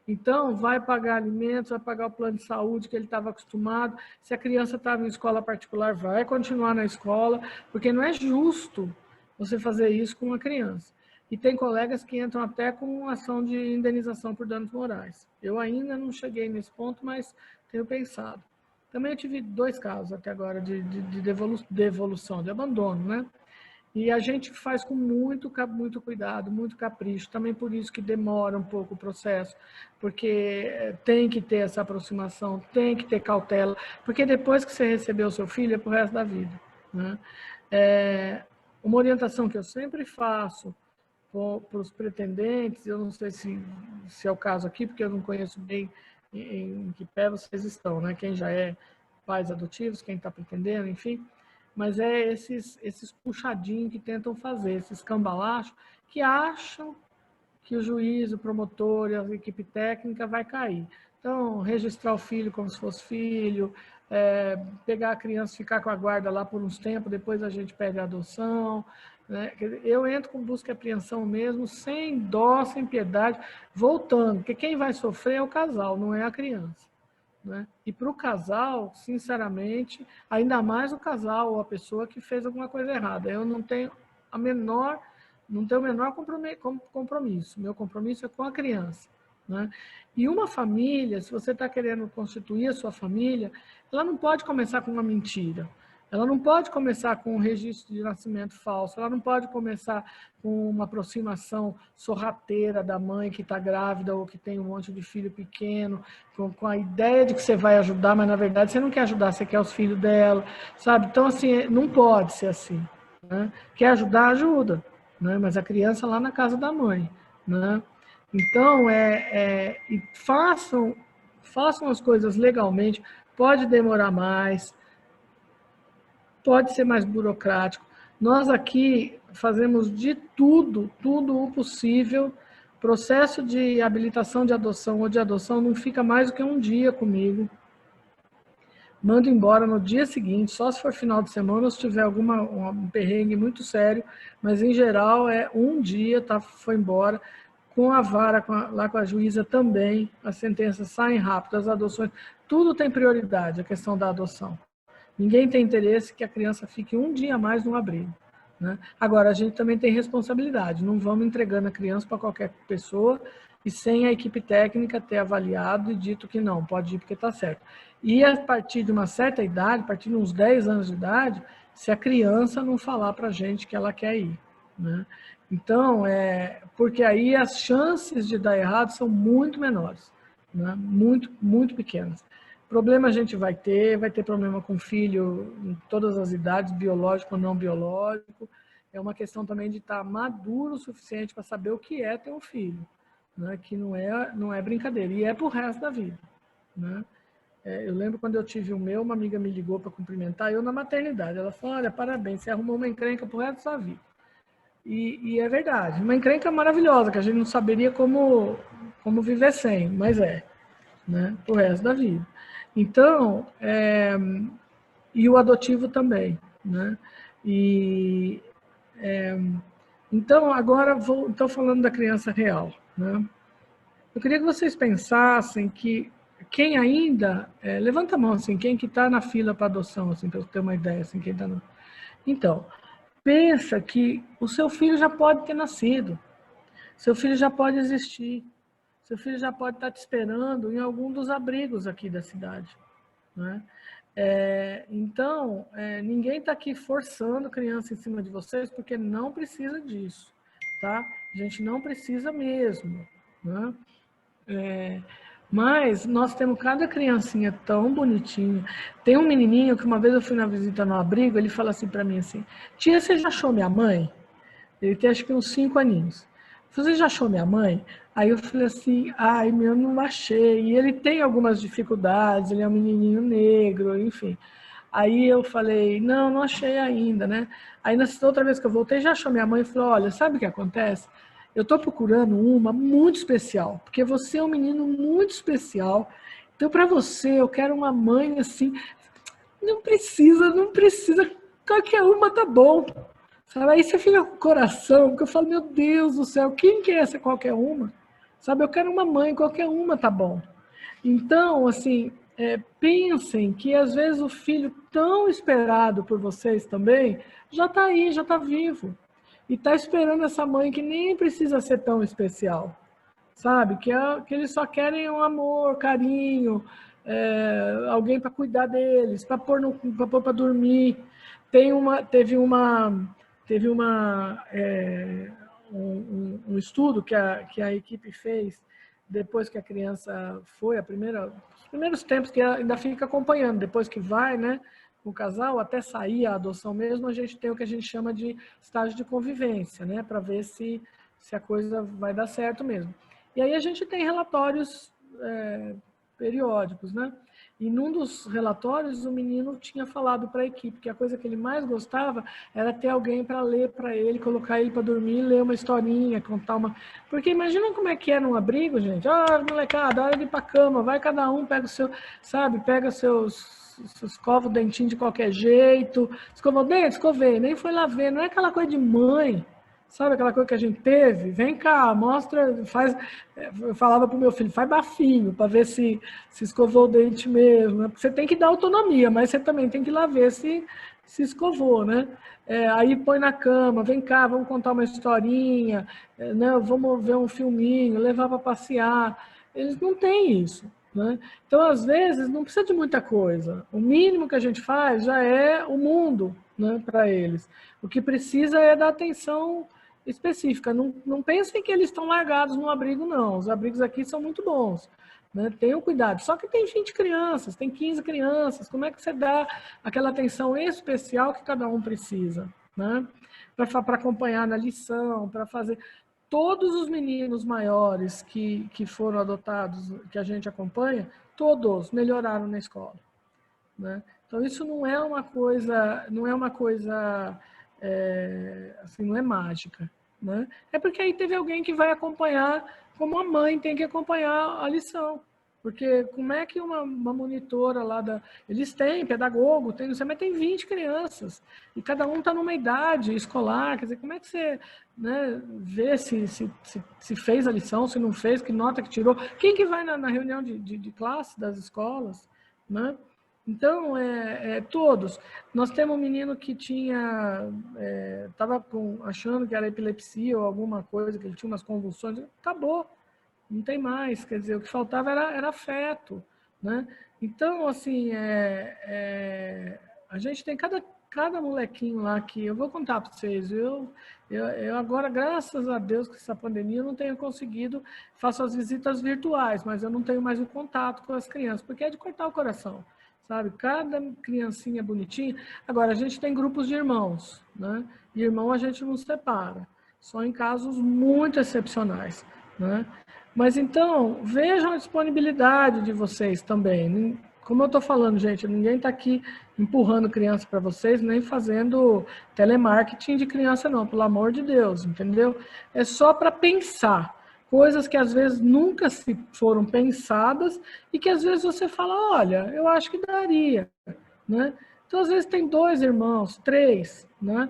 Então, vai pagar alimentos, vai pagar o plano de saúde que ele estava acostumado. Se a criança estava em escola particular, vai continuar na escola, porque não é justo você fazer isso com uma criança. E tem colegas que entram até com ação de indenização por danos morais. Eu ainda não cheguei nesse ponto, mas tenho pensado. Também eu tive 2 casos até agora de devolução, de abandono, né? E a gente faz com muito cuidado, muito capricho. Também por isso que demora um pouco o processo, porque tem que ter essa aproximação, tem que ter cautela, porque depois que você recebeu o seu filho, é para o resto da vida. Né? Uma orientação que eu sempre faço para os pretendentes, eu não sei se é o caso aqui, porque eu não conheço bem em que pé vocês estão, né? Quem já é pais adotivos, quem está pretendendo, enfim... Mas esses puxadinhos que tentam fazer, esses cambalachos, que acham que o juiz, o promotor e a equipe técnica vai cair. Então, registrar o filho como se fosse filho, pegar a criança, ficar com a guarda lá por uns tempos, depois a gente pede a adoção. Né? Eu entro com busca e apreensão mesmo, sem dó, sem piedade, voltando, porque quem vai sofrer é o casal, não é a criança. né? E para o casal, sinceramente, ainda mais o casal ou a pessoa que fez alguma coisa errada. Eu não tenho o menor compromisso. Meu compromisso é com a criança, né? E uma família, se você está querendo constituir a sua família, ela não pode começar com uma mentira. Ela não pode começar com um registro de nascimento falso, ela não pode começar com uma aproximação sorrateira da mãe que está grávida ou que tem um monte de filho pequeno, com a ideia de que você vai ajudar, mas na verdade você não quer ajudar, você quer os filhos dela, sabe? Então, assim, não pode ser assim, né? Quer ajudar, ajuda, né? Mas a criança lá na casa da mãe, né? Então, façam as coisas legalmente, pode demorar mais, pode ser mais burocrático. Nós aqui fazemos de tudo o possível. Processo de habilitação de adoção ou de adoção não fica mais do que um dia comigo. Mando embora no dia seguinte, só se for final de semana ou se tiver um perrengue muito sério, mas em geral é um dia, tá, foi embora. Com a vara, lá com a juíza também, as sentenças saem rápido, as adoções, tudo tem prioridade, a questão da adoção. Ninguém tem interesse que a criança fique um dia a mais no abrigo, né? Agora, a gente também tem responsabilidade, não vamos entregando a criança para qualquer pessoa e sem a equipe técnica ter avaliado e dito que não, pode ir porque está certo. E a partir de uma certa idade, a partir de uns 10 anos de idade, se a criança não falar para a gente que ela quer ir, né? Então, porque aí as chances de dar errado são muito menores, né? Muito, muito pequenas. Problema a gente vai ter problema com filho em todas as idades, biológico ou não biológico. É uma questão também de estar maduro o suficiente para saber o que é ter um filho, né? Que não é brincadeira, e é para o resto da vida, né? Eu lembro quando eu tive o meu, uma amiga me ligou para cumprimentar, eu na maternidade. Ela falou, olha, parabéns, você arrumou uma encrenca para o resto da sua vida. E é verdade, uma encrenca maravilhosa, que a gente não saberia como viver sem, mas né, para o resto da vida. Então, e o adotivo também, né? Então, agora estou falando da criança real, né? Eu queria que vocês pensassem que quem ainda, levanta a mão assim, quem que está na fila para adoção, assim, para eu ter uma ideia, assim, quem está no... Então, pensa que o seu filho já pode ter nascido, seu filho já pode existir, seu filho já pode estar te esperando em algum dos abrigos aqui da cidade, né? Então, ninguém está aqui forçando criança em cima de vocês, porque não precisa disso, tá? A gente não precisa mesmo, né? Mas nós temos cada criancinha tão bonitinha. Tem um menininho que uma vez eu fui na visita no abrigo, ele fala assim para mim assim, tia, você já achou minha mãe? Ele tem acho que uns 5 aninhos. Você já achou minha mãe? Aí eu falei assim, ai, meu, não achei. E ele tem algumas dificuldades, ele é um menininho negro, enfim. Aí eu falei, não achei ainda, né? Aí na outra vez que eu voltei, já achou minha mãe e falou, olha, sabe o que acontece? Eu estou procurando uma muito especial, porque você é um menino muito especial. Então, para você, eu quero uma mãe assim. Não precisa. Qualquer uma tá bom. Sabe? Aí você fica com o coração, porque eu falo, meu Deus do céu, quem que é essa qualquer uma? Sabe, eu quero uma mãe, qualquer uma tá bom. Então, assim, pensem que às vezes o filho tão esperado por vocês também já está aí, já está vivo. E está esperando essa mãe que nem precisa ser tão especial, sabe? Que eles só querem um amor, carinho, alguém para cuidar deles, para pôr para dormir. Teve um estudo que a equipe fez depois que a criança foi, os primeiros tempos que ainda fica acompanhando, depois que vai, né, com o casal, até sair a adoção mesmo, a gente tem o que a gente chama de estágio de convivência, né, para ver se a coisa vai dar certo mesmo. E aí a gente tem relatórios periódicos, né? E num dos relatórios, o menino tinha falado para a equipe que a coisa que ele mais gostava era ter alguém para ler para ele, colocar ele para dormir, ler uma historinha, contar uma... Porque imagina como é que é num abrigo, gente. Molecada, hora de ir para a cama, vai cada um, pega o seu, sabe, pega escova o dentinho de qualquer jeito, escovou o dente, escovei, nem foi lá ver, não é aquela coisa de mãe, Sabe aquela coisa que a gente teve? Vem cá, mostra, faz. Eu falava para o meu filho, faz bafinho, para ver se escovou o dente mesmo. Né? Porque você tem que dar autonomia, mas você também tem que ir lá ver se escovou, né? Aí põe na cama, vem cá, vamos contar uma historinha, né? Vamos ver um filminho, levar para passear. Eles não têm isso. Né? Então, às vezes, não precisa de muita coisa. O mínimo que a gente faz já é o mundo, né, para eles. O que precisa é da atenção específica. Não pensem que eles estão largados no abrigo, não. Os abrigos aqui são muito bons. Né? Tenham cuidado. Só que tem 20 crianças, tem 15 crianças. Como é que você dá aquela atenção especial que cada um precisa? Né? Para acompanhar na lição, para fazer... Todos os meninos maiores que foram adotados, que a gente acompanha, todos melhoraram na escola. Né? Então, isso não é uma coisa assim, não é mágica. Né? É porque aí teve alguém que vai acompanhar, como a mãe tem que acompanhar a lição. Porque como é que uma monitora lá da... Eles têm pedagogo, tem, mas tem 20 crianças, e cada um está numa idade escolar, quer dizer, como é que você, né, vê se fez a lição, se não fez, que nota que tirou? Quem que vai na reunião de classe das escolas? Né? Então, todos. Nós temos um menino que estava achando que era epilepsia ou alguma coisa, que ele tinha umas convulsões, acabou. Não tem mais, quer dizer, o que faltava era afeto, né? Então, assim, a gente tem cada molequinho lá que eu vou contar para vocês. Eu agora, graças a Deus, que essa pandemia eu não tenho conseguido, faço as visitas virtuais, mas eu não tenho mais o contato com as crianças, porque é de cortar o coração, sabe? Cada criancinha bonitinha. Agora, a gente tem grupos de irmãos, né? E irmão a gente não separa, só em casos muito excepcionais, né? Mas então, vejam a disponibilidade de vocês também. Como eu estou falando, gente, ninguém está aqui empurrando criança para vocês, nem fazendo telemarketing de criança, não, pelo amor de Deus, entendeu? É só para pensar. Coisas que às vezes nunca se foram pensadas e que às vezes você fala, olha, eu acho que daria. Né? Então, às vezes tem 2 irmãos, 3. Né?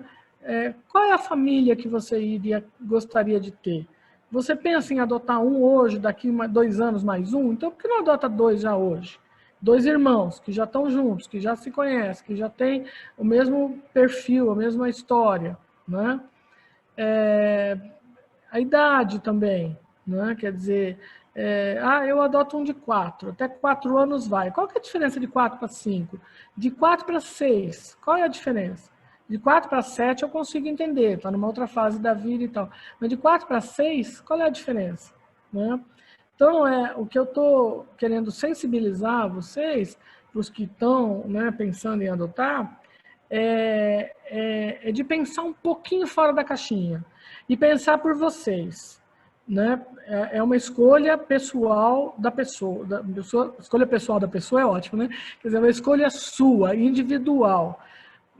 Qual é a família que você gostaria de ter? Você pensa em adotar um hoje, daqui 2 anos mais um? Então, por que não adota 2 já hoje? 2 irmãos que já estão juntos, que já se conhecem, que já têm o mesmo perfil, a mesma história. Né? A idade também. Né? Quer dizer, eu adoto um de 4, até 4 anos vai. Qual que é a diferença de 4 para 5? De 4 para 6, qual é a diferença? De 4 para 7 eu consigo entender, está numa outra fase da vida e tal. Mas de 4 para 6, qual é a diferença? Né? Então, o que eu estou querendo sensibilizar vocês, para os que estão, né, pensando em adotar, é de pensar um pouquinho fora da caixinha e pensar por vocês. Né? É uma escolha pessoal da pessoa. Escolha pessoal da pessoa é ótimo, né? Quer dizer, é uma escolha sua, individual.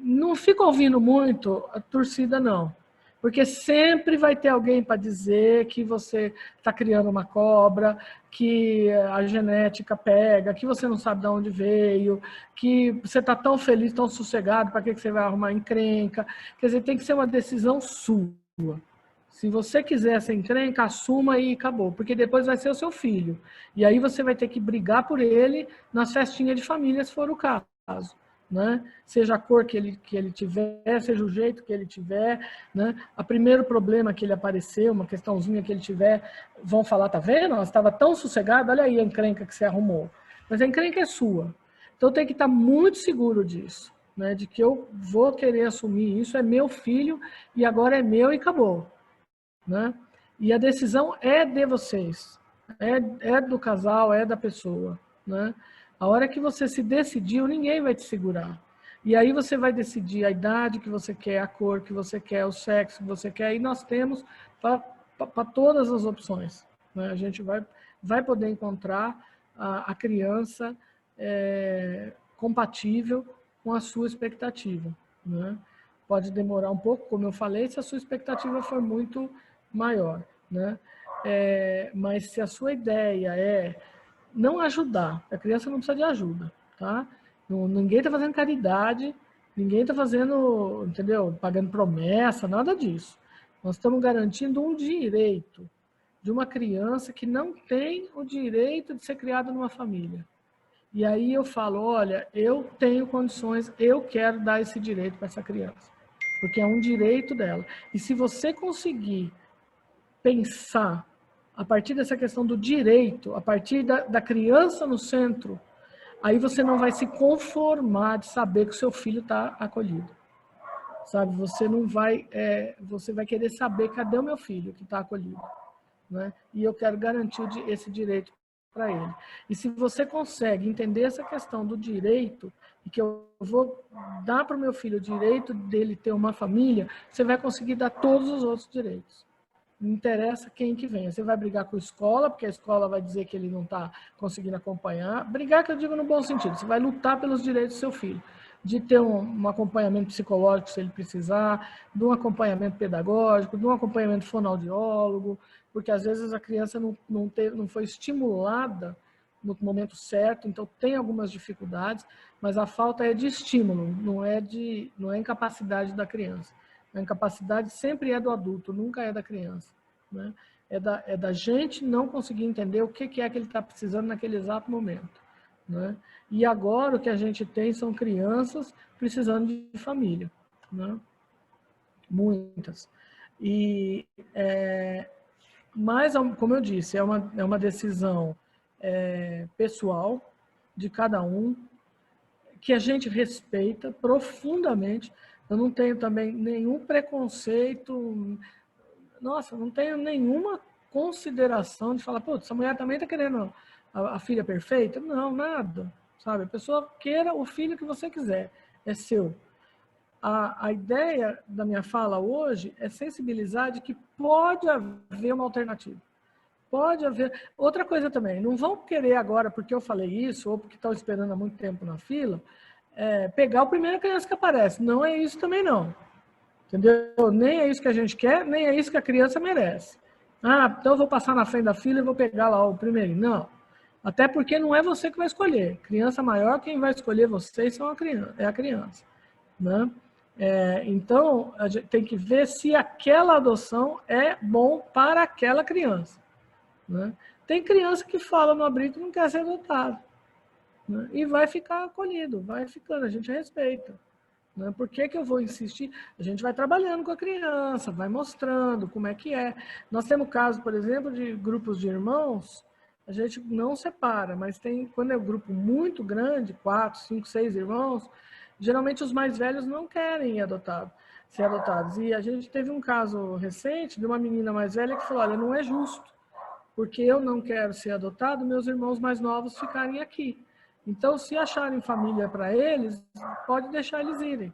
Não fica ouvindo muito a torcida, não. Porque sempre vai ter alguém para dizer que você está criando uma cobra, que a genética pega, que você não sabe de onde veio, que você está tão feliz, tão sossegado, para que você vai arrumar encrenca? Quer dizer, tem que ser uma decisão sua. Se você quiser ser encrenca, assuma e acabou, porque depois vai ser o seu filho. E aí você vai ter que brigar por ele nas festinhas de família, se for o caso. Né? Seja a cor que ele tiver, seja o jeito que ele tiver, né? O primeiro problema que ele aparecer, uma questãozinha que ele tiver, vão falar, tá vendo? Ela estava tão sossegada, olha aí a encrenca que você arrumou. Mas a encrenca é sua. Então tem que estar muito seguro disso, né? De que eu vou querer assumir isso, é meu filho e agora é meu e acabou. Né? E a decisão é de vocês, é do casal, é da pessoa. Né? A hora que você se decidiu, ninguém vai te segurar. E aí você vai decidir a idade que você quer, a cor que você quer, o sexo que você quer, e nós temos para todas as opções. Né? A gente vai poder encontrar a criança compatível com a sua expectativa. Né? Pode demorar um pouco, como eu falei, se a sua expectativa for muito maior. Né? Mas se a sua ideia é não ajudar, a criança não precisa de ajuda, tá? Ninguém está fazendo caridade, ninguém está fazendo, entendeu? Pagando promessa, nada disso. Nós estamos garantindo um direito de uma criança que não tem o direito de ser criada numa família. E aí eu falo, olha, eu tenho condições, eu quero dar esse direito para essa criança, porque é um direito dela. E se você conseguir pensar a partir dessa questão do direito, a partir da criança no centro, aí você não vai se conformar de saber que o seu filho está acolhido. Sabe, você não vai, você vai querer saber cadê o meu filho que está acolhido, né? E eu quero garantir esse direito para ele. E se você consegue entender essa questão do direito, e que eu vou dar para o meu filho o direito dele ter uma família, você vai conseguir dar todos os outros direitos. Não interessa quem que venha. Você vai brigar com a escola, porque a escola vai dizer que ele não está conseguindo acompanhar. Brigar, que eu digo no bom sentido, você vai lutar pelos direitos do seu filho. De ter um acompanhamento psicológico, se ele precisar, de um acompanhamento pedagógico, de um acompanhamento fonoaudiólogo, porque às vezes a criança não foi estimulada no momento certo, então tem algumas dificuldades, mas a falta é de estímulo, não é incapacidade da criança. A incapacidade sempre é do adulto, nunca é da criança, né? É da gente não conseguir entender o que é que ele está precisando naquele exato momento, né? E agora o que a gente tem são crianças precisando de família, né? Muitas. Mas, como eu disse, é uma decisão pessoal de cada um, que a gente respeita profundamente. Eu não tenho também nenhum preconceito, nossa, não tenho nenhuma consideração de falar, putz, essa mulher também está querendo a filha perfeita? Não, nada, sabe? A pessoa queira o filho que você quiser, é seu. A ideia da minha fala hoje é sensibilizar de que pode haver uma alternativa. Pode haver. Outra coisa também, não vão querer agora, porque eu falei isso, ou porque estão esperando há muito tempo na fila, pegar a primeira criança que aparece. Não é isso também, não. Entendeu? Nem é isso que a gente quer, nem é isso que a criança merece. Ah, então eu vou passar na frente da fila e vou pegar lá o primeiro. Não. Até porque não é você que vai escolher. Criança maior, quem vai escolher vocês é a criança. Né? Então, a gente tem que ver se aquela adoção é bom para aquela criança. Né? Tem criança que fala no abrigo que não quer ser adotado, né? E vai ficar acolhido, vai ficando, a gente respeita. Né? Por que eu vou insistir? A gente vai trabalhando com a criança, vai mostrando como é que é. Nós temos casos, por exemplo, de grupos de irmãos, a gente não separa, mas quando é um grupo muito grande, 4, 5, 6 irmãos, geralmente os mais velhos não querem ser adotados. E a gente teve um caso recente de uma menina mais velha que falou, olha, não é justo, porque eu não quero ser adotado, meus irmãos mais novos ficarem aqui. Então, se acharem família para eles, pode deixar eles irem.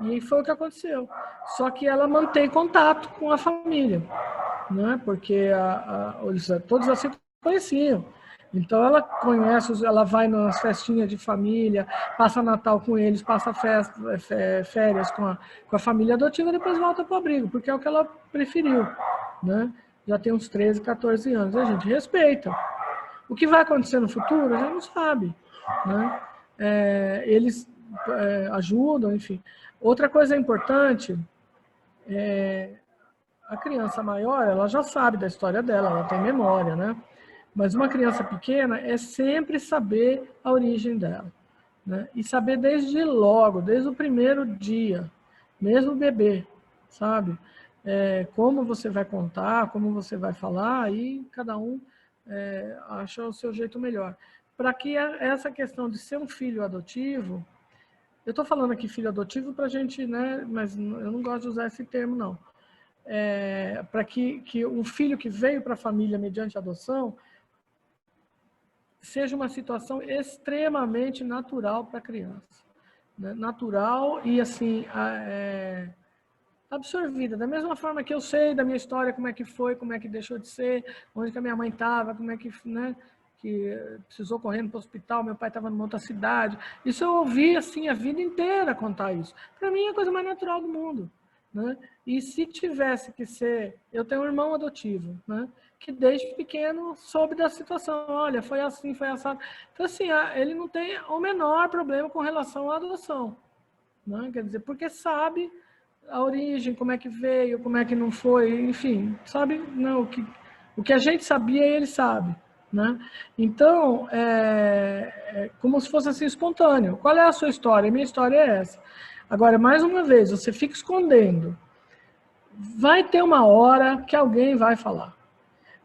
E foi o que aconteceu. Só que ela mantém contato com a família, né? Porque todos assim conheciam. Então, ela conhece, ela vai nas festinhas de família, passa Natal com eles, passa férias com a família adotiva, depois volta para o abrigo, porque é o que ela preferiu, né? Já tem uns 13, 14 anos, a gente respeita. O que vai acontecer no futuro, a gente não sabe, né? Eles ajudam, enfim. Outra coisa importante, a criança maior, ela já sabe da história dela, ela tem memória, né? Mas uma criança pequena é sempre saber a origem dela, né? E saber desde logo, desde o primeiro dia, mesmo o bebê, sabe? Como você vai contar, como você vai falar, aí cada um acha o seu jeito melhor. Para que essa questão de ser um filho adotivo, eu estou falando aqui filho adotivo para a gente, né? Mas eu não gosto de usar esse termo, não. Para que um filho que veio para a família mediante adoção seja uma situação extremamente natural para a criança, né? Natural e assim absorvida, da mesma forma que eu sei da minha história, como é que foi, como é que deixou de ser, onde que a minha mãe estava, como é que, né, que precisou correndo para o hospital, meu pai estava numa outra cidade. Isso eu ouvi assim a vida inteira contar isso. Para mim é a coisa mais natural do mundo, né? E se tivesse que ser, eu tenho um irmão adotivo, né, que desde pequeno soube da situação, olha, foi assim, foi assado. Então assim, ele não tem o menor problema com relação à adoção, né? Quer dizer, porque sabe a origem, como é que veio, como é que não foi, enfim, sabe? Não, o que a gente sabia, ele sabe, né? Então, é como se fosse assim espontâneo. Qual é a sua história? A minha história é essa. Agora, mais uma vez, você fica escondendo. Vai ter uma hora que alguém vai falar.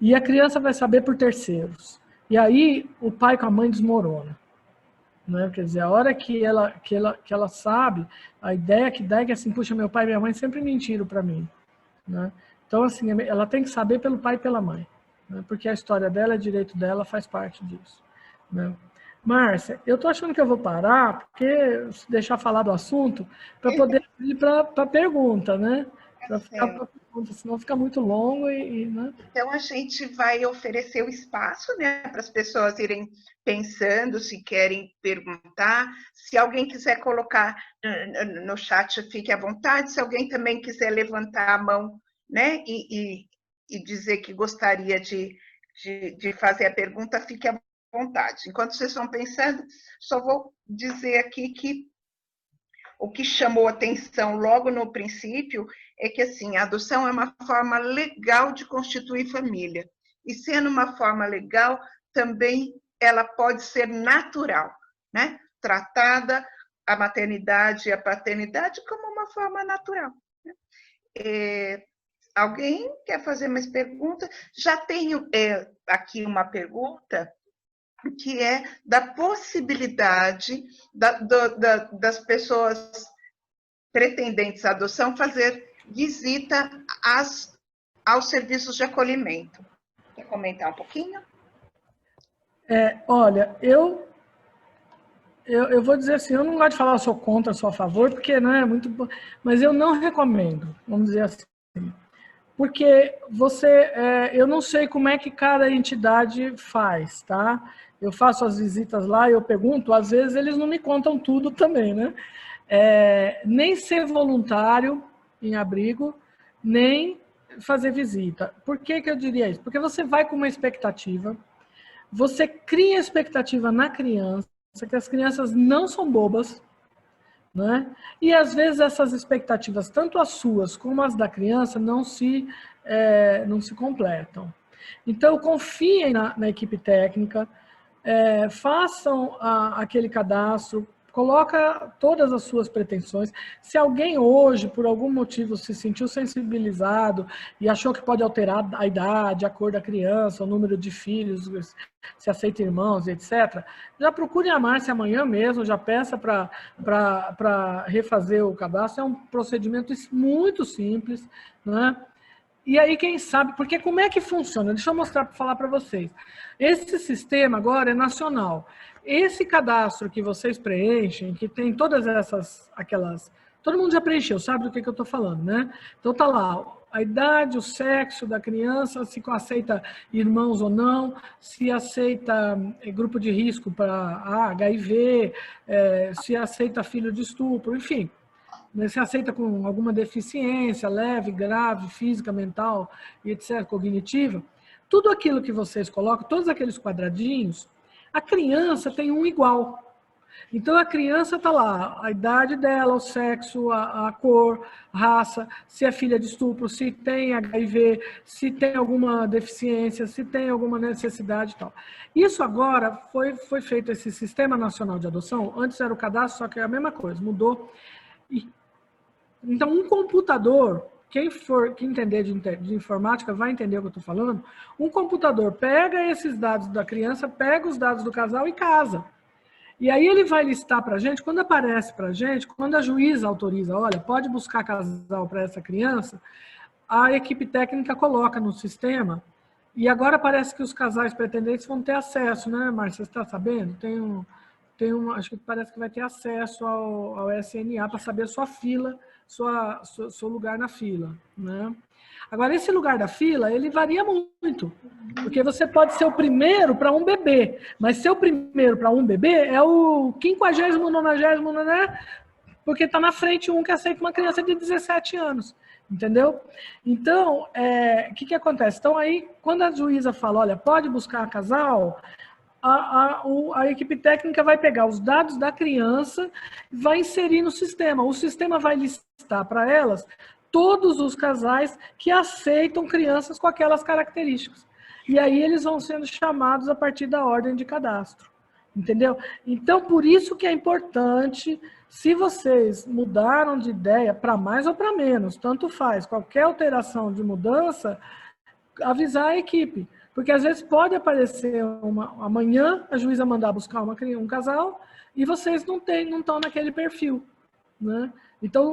E a criança vai saber por terceiros. E aí, o pai com a mãe desmorona. Né? Quer dizer, a hora que ela sabe, a ideia que dá é que assim, puxa, meu pai e minha mãe sempre mentiram para mim. Né? Então, assim, ela tem que saber pelo pai e pela mãe. Né? Porque a história dela, o direito dela, faz parte disso. Né? Márcia, eu tô achando que eu vou parar, porque se deixar falar do assunto, para poder ir para a pergunta, né? Para ficar para pergunta, senão fica muito longo né? Então, a gente vai oferecer o espaço, né, para as pessoas irem pensando se querem perguntar. Se alguém quiser colocar no chat, fique à vontade. Se alguém também quiser levantar a mão, né, e dizer que gostaria de fazer a pergunta, fique à vontade. Enquanto vocês estão pensando, só vou dizer aqui que o que chamou atenção logo no princípio é que assim, a adoção é uma forma legal de constituir família. E sendo uma forma legal, também ela pode ser natural, né? Tratada a maternidade e a paternidade como uma forma natural. Alguém quer fazer mais perguntas? Já tenho aqui uma pergunta que é da possibilidade das pessoas pretendentes à adoção fazer visita aos serviços de acolhimento. Quer comentar um pouquinho? Olha, eu vou dizer assim, eu não gosto de falar sou contra, sou a favor, porque não é muito bom, mas eu não recomendo, vamos dizer assim. Porque eu não sei como é que cada entidade faz, tá? Eu faço as visitas lá, eu pergunto, às vezes eles não me contam tudo também, né? Nem ser voluntário em abrigo, nem fazer visita. Por que eu diria isso? Porque você vai com uma expectativa, você cria expectativa na criança, que as crianças não são bobas, né? E às vezes essas expectativas, tanto as suas como as da criança, não se completam. Então, confiem na equipe técnica, façam aquele cadastro, coloca todas as suas pretensões. Se alguém hoje, por algum motivo, se sentiu sensibilizado e achou que pode alterar a idade, a cor da criança, o número de filhos, se aceita irmãos, etc., já procure a Márcia amanhã mesmo, já peça para refazer o cadastro. É um procedimento muito simples, né? E aí, quem sabe, porque como é que funciona? Deixa eu falar para vocês. Esse sistema agora é nacional. Esse cadastro que vocês preenchem, que tem todas aquelas... Todo mundo já preencheu, sabe do que eu estou falando, né? Então tá lá, a idade, o sexo da criança, se aceita irmãos ou não, se aceita grupo de risco para HIV, se aceita filho de estupro, enfim. Se aceita com alguma deficiência, leve, grave, física, mental, etc., cognitiva, tudo aquilo que vocês colocam, todos aqueles quadradinhos, a criança tem um igual. Então, a criança está lá, a idade dela, o sexo, a cor, raça, se é filha de estupro, se tem HIV, se tem alguma deficiência, se tem alguma necessidade e tal. Isso agora foi feito esse Sistema Nacional de Adoção, antes era o cadastro, só que é a mesma coisa, mudou. Então, um computador, quem entender de informática vai entender o que eu estou falando, um computador pega esses dados da criança, pega os dados do casal e casa. E aí ele vai listar para a gente, quando aparece para a gente, quando a juíza autoriza, olha, pode buscar casal para essa criança, a equipe técnica coloca no sistema, e agora parece que os casais pretendentes vão ter acesso, né, Márcia, você está sabendo? Acho que parece que vai ter acesso ao SNA para saber a sua fila, seu lugar na fila, né? Agora, esse lugar da fila, ele varia muito, porque você pode ser o primeiro para um bebê, mas ser o primeiro para um bebê é o 50º, 90º, né? Porque está na frente um que aceita uma criança de 17 anos, entendeu? Então, o que acontece? Então, aí, quando a juíza fala, olha, pode buscar casal, a equipe técnica vai pegar os dados da criança e vai inserir no sistema. O sistema vai listar listar para elas todos os casais que aceitam crianças com aquelas características. E aí eles vão sendo chamados a partir da ordem de cadastro. Entendeu? Então, por isso que é importante, se vocês mudaram de ideia para mais ou para menos, tanto faz, qualquer alteração de mudança, avisar a equipe. Porque às vezes pode aparecer amanhã a juíza mandar buscar um casal e vocês não estão naquele perfil. Né? Então,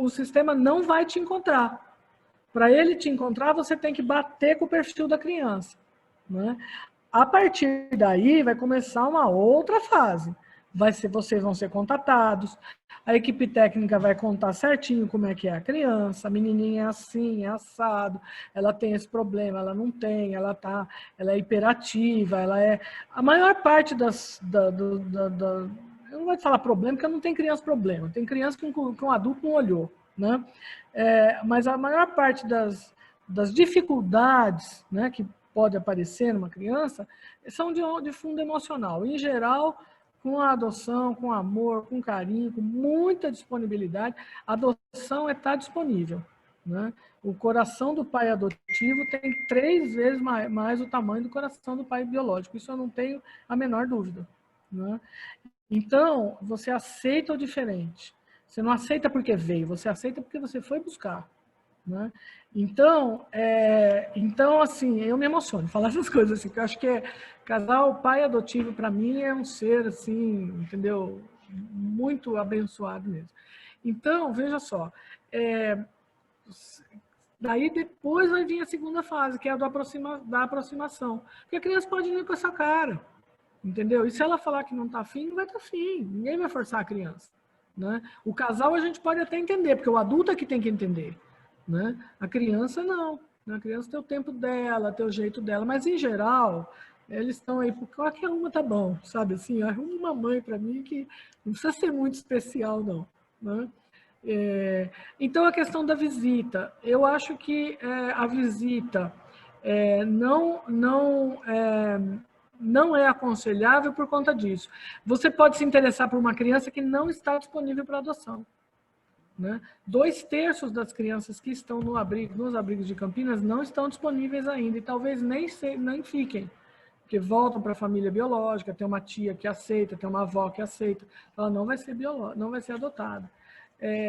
o sistema não vai te encontrar. Para ele te encontrar, você tem que bater com o perfil da criança. Né? A partir daí, vai começar uma outra fase. Vocês vão ser contatados, a equipe técnica vai contar certinho como é que é a criança, a menininha é assim, é assado, ela tem esse problema, ela não tem, ela é hiperativa, ela é... A maior parte eu não vou falar problema, porque não tem criança problema, tem criança que um adulto não olhou, né? Mas a maior parte das dificuldades, né, que pode aparecer numa criança, são de fundo emocional. Em geral, com a adoção, com amor, com carinho, com muita disponibilidade, a adoção está disponível. Né? O coração do pai adotivo tem 3 vezes mais o tamanho do coração do pai biológico. Isso eu não tenho a menor dúvida. Né? Então, você aceita o diferente. Você não aceita porque veio, você aceita porque você foi buscar. Né? Então, assim, eu me emociono falar essas coisas, assim, que eu acho que casal pai adotivo, para mim, é um ser, assim, entendeu? Muito abençoado mesmo. Então, veja só, daí depois vai vir a segunda fase, que é a da aproximação. Porque a criança pode vir com essa cara, entendeu? E se ela falar que não está afim, não vai estar afim, ninguém vai forçar a criança. Né? O casal a gente pode até entender, porque o adulto é que tem que entender. Né? A criança não. A criança tem o tempo dela, tem o jeito dela, mas em geral, eles estão aí, porque qualquer uma tá bom, sabe? Assim, arruma uma mãe para mim que não precisa ser muito especial, não. Né? Então, a questão da visita. Eu acho que a visita não é aconselhável por conta disso. Você pode se interessar por uma criança que não está disponível para adoção. Né? 2/3 das crianças que estão nos abrigos de Campinas não estão disponíveis ainda e talvez nem fiquem, porque voltam para a família biológica, tem uma tia que aceita, tem uma avó que aceita, ela não vai ser adotada.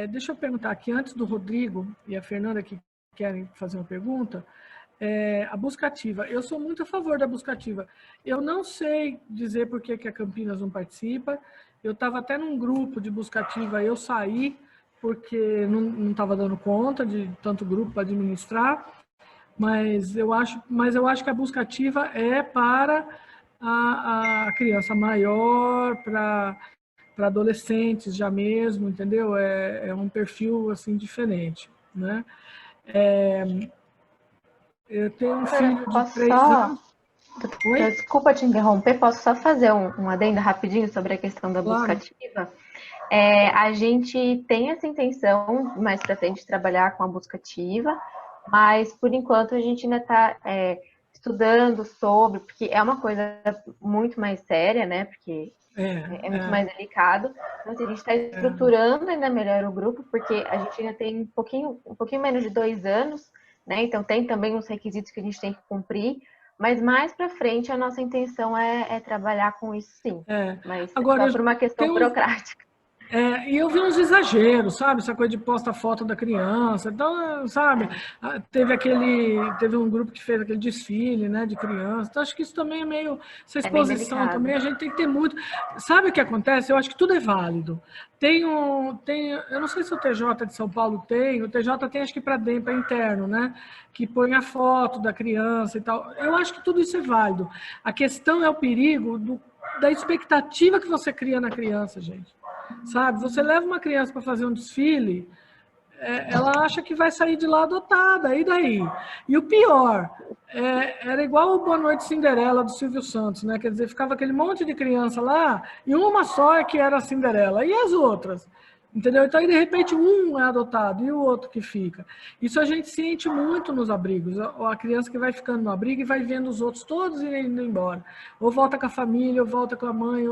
Deixa eu perguntar aqui, antes do Rodrigo e a Fernanda que querem fazer uma pergunta, a busca ativa. Eu sou muito a favor da busca ativa. Eu não sei dizer por que a Campinas não participa, eu estava até num grupo de busca ativa, eu saí, porque não estava dando conta de tanto grupo para administrar, mas eu acho que a busca ativa é para a criança maior, para adolescentes já mesmo, entendeu? É um perfil assim diferente, né? Eu tenho um filho de 3 anos. Oi? Desculpa te interromper, posso só fazer um adendo rapidinho sobre a questão da busca ativa? A gente tem essa intenção mais para frente de trabalhar com a busca ativa, mas por enquanto a gente ainda está estudando sobre, porque é uma coisa muito mais séria, né? Porque é muito mais delicado. Então, assim, a gente está estruturando ainda melhor o grupo, porque a gente ainda tem um pouquinho menos de 2 anos, né? Então tem também uns requisitos que a gente tem que cumprir. Mas mais para frente a nossa intenção é trabalhar com isso, sim. Mas agora, só por uma questão burocrática. E eu vi uns exageros, sabe? Essa coisa de posta foto da criança. Então, sabe? Teve um grupo que fez aquele desfile, né, de criança. Então, acho que isso também é meio... Essa exposição também, a gente tem que ter muito... Sabe o que acontece? Eu acho que tudo é válido. Eu não sei se o TJ de São Paulo tem, o TJ tem acho que para dentro, para interno, né? Que põe a foto da criança e tal. Eu acho que tudo isso é válido. A questão é o perigo da expectativa que você cria na criança, gente. Sabe? Você leva uma criança para fazer um desfile, ela acha que vai sair de lá adotada, e daí? E o pior, era igual o Boa Noite Cinderela do Silvio Santos, né? Quer dizer, ficava aquele monte de criança lá, e uma só é que era a Cinderela, e as outras? Entendeu? Então, aí, de repente, um é adotado e o outro que fica. Isso a gente sente muito nos abrigos. A criança que vai ficando no abrigo e vai vendo os outros todos indo embora. Ou volta com a família, ou volta com a mãe,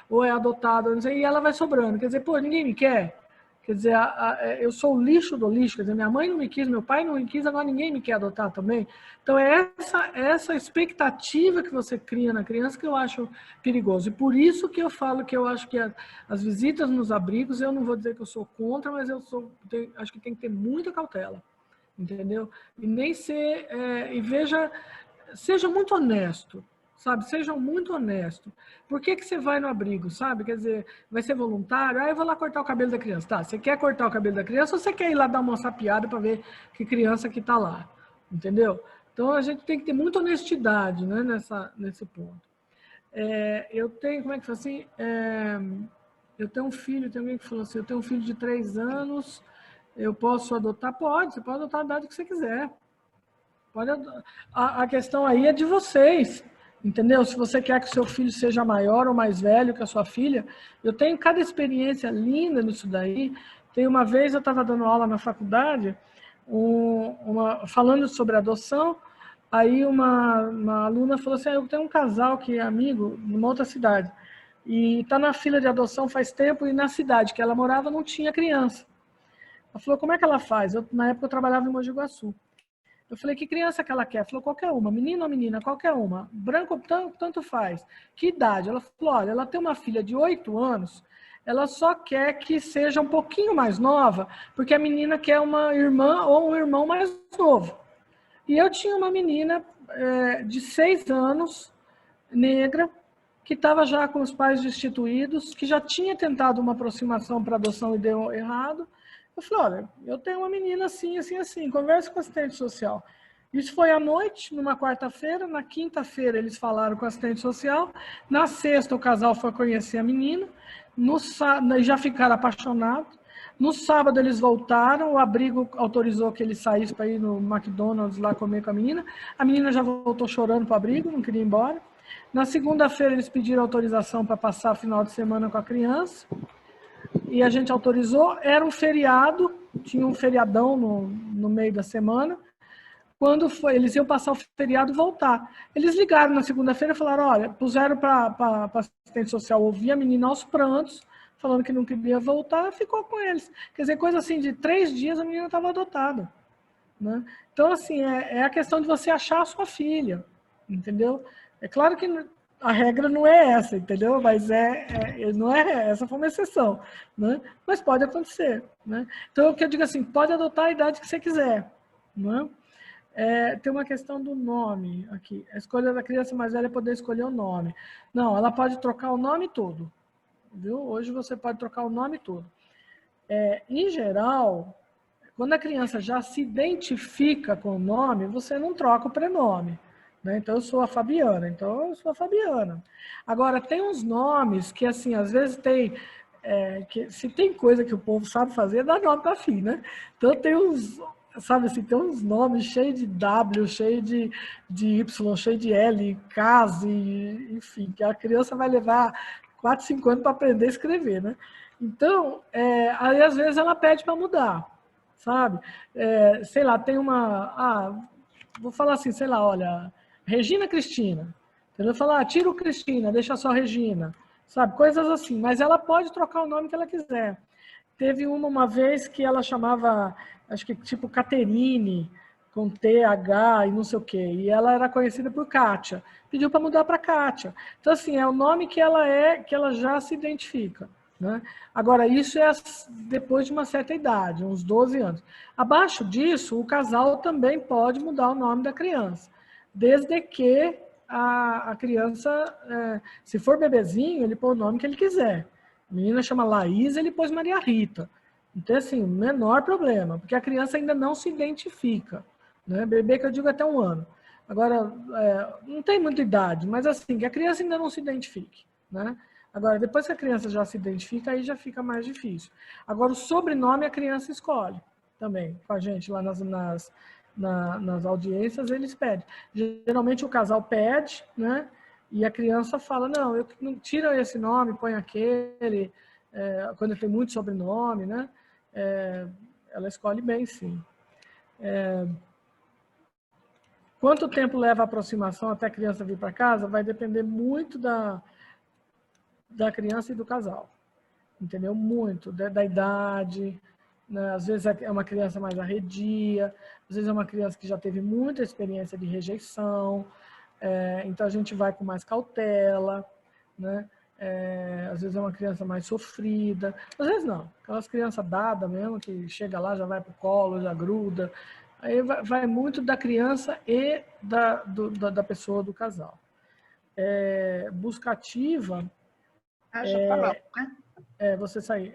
ou é adotada, não sei, e ela vai sobrando. Quer dizer, pô, ninguém me quer. Quer dizer, eu sou o lixo do lixo, quer dizer, minha mãe não me quis, meu pai não me quis, agora ninguém me quer adotar também. Então, é essa expectativa que você cria na criança que eu acho perigoso. E por isso que eu falo que eu acho que as visitas nos abrigos, eu não vou dizer que eu sou contra, mas acho que tem que ter muita cautela, entendeu? E nem ser, seja muito honesto. Sabe, sejam muito honestos. Por que você vai no abrigo, sabe? Quer dizer, vai ser voluntário? Ah, eu vou lá cortar o cabelo da criança. Tá, você quer cortar o cabelo da criança ou você quer ir lá dar uma sapiada para ver que criança que está lá? Entendeu? Então, a gente tem que ter muita honestidade, né, nesse ponto. Eu tenho, como é que fala assim? Eu tenho um filho, tem alguém que falou assim, eu tenho um filho de 3 anos, eu posso adotar? Pode, você pode adotar a idade que você quiser. A questão aí é de vocês. Entendeu? Se você quer que o seu filho seja maior ou mais velho que a sua filha, eu tenho cada experiência linda nisso daí. Tem uma vez eu estava dando aula na faculdade, falando sobre adoção, aí uma aluna falou assim, eu tenho um casal que é amigo numa outra cidade, e está na fila de adoção faz tempo, e na cidade que ela morava não tinha criança. Ela falou, como é que ela faz? Na época eu trabalhava em Mogi Guaçu. Eu falei, que criança que ela quer? Ela falou, qualquer uma, menino ou menina, qualquer uma. Branco, tanto faz. Que idade? Ela falou, olha, ela tem uma filha de 8 anos, ela só quer que seja um pouquinho mais nova, porque a menina quer uma irmã ou um irmão mais novo. E eu tinha uma menina de 6 anos, negra, que estava já com os pais destituídos, que já tinha tentado uma aproximação para adoção e deu errado. Eu falei, olha, eu tenho uma menina assim, assim, assim, conversa com o assistente social. Isso foi à noite, numa quarta-feira, na quinta-feira eles falaram com o assistente social, na sexta o casal foi conhecer a menina, já ficaram apaixonados, no sábado eles voltaram, o abrigo autorizou que eles saíssem para ir no McDonald's lá comer com a menina já voltou chorando para o abrigo, não queria ir embora. Na segunda-feira eles pediram autorização para passar o final de semana com a criança, e a gente autorizou, era um feriado, tinha um feriadão no meio da semana, quando eles iam passar o feriado e voltar. Eles ligaram na segunda-feira e falaram, olha, puseram para assistente social ouvir a menina aos prantos, falando que não queria voltar, ficou com eles. Quer dizer, coisa assim, de 3 dias a menina estava adotada. Né? Então, assim, é a questão de você achar a sua filha, entendeu? É claro que a regra não é essa, entendeu? Mas não é essa, foi uma exceção, né? Mas pode acontecer, né? Então, o que eu digo assim, pode adotar a idade que você quiser, né? Tem uma questão do nome aqui. A escolha da criança mais velha é poder escolher o nome. Não, ela pode trocar o nome todo, viu? Hoje você pode trocar o nome todo. Em geral, quando a criança já se identifica com o nome, você não troca o prenome. Né? Então, eu sou a Fabiana, então eu sou a Fabiana. Agora, tem uns nomes que, assim, às vezes tem... que, se tem coisa que o povo sabe fazer, dá nome para filho, né? Então, tem uns... Sabe assim, tem uns nomes cheios de W, cheio de Y, cheio de L, case, enfim, que a criança vai levar 4, 5 anos para aprender a escrever, né? Então, aí às vezes ela pede para mudar, sabe? Sei lá, tem vou falar assim, sei lá, olha, Regina Cristina. Entendeu? Falar, tira o Cristina, deixa só Regina. Sabe? Coisas assim. Mas ela pode trocar o nome que ela quiser. Teve uma vez que ela chamava, acho que tipo Caterine, com TH e não sei o quê. E ela era conhecida por Kátia. Pediu para mudar para Kátia. Então, assim, é o nome que ela já se identifica. Né? Agora, isso é depois de uma certa idade, uns 12 anos. Abaixo disso, o casal também pode mudar o nome da criança, desde que a criança, se for bebezinho, ele põe o nome que ele quiser. A menina chama Laís, ele pôs Maria Rita. Então, assim, o menor problema, porque a criança ainda não se identifica. Né? Bebê que eu digo até 1 ano. Agora, não tem muita idade, mas assim, que a criança ainda não se identifique. Né? Agora, depois que a criança já se identifica, aí já fica mais difícil. Agora, o sobrenome a criança escolhe também, com a gente lá nas audiências, eles pedem. Geralmente o casal pede, né? E a criança fala, não, eu não tira esse nome, põe aquele, quando tem muito sobrenome, né? Ela escolhe bem, sim. Quanto tempo leva a aproximação até a criança vir para casa? Vai depender muito da criança e do casal. entendeu? Muito, da idade, né? Às vezes é uma criança mais arredia, às vezes é uma criança que já teve muita experiência de rejeição, então a gente vai com mais cautela, né? Às vezes é uma criança mais sofrida, às vezes não, aquelas crianças dadas mesmo, que chega lá, já vai pro colo, já gruda, aí vai muito da criança e da pessoa, do casal. Busca ativa... já falou, né? Você sair,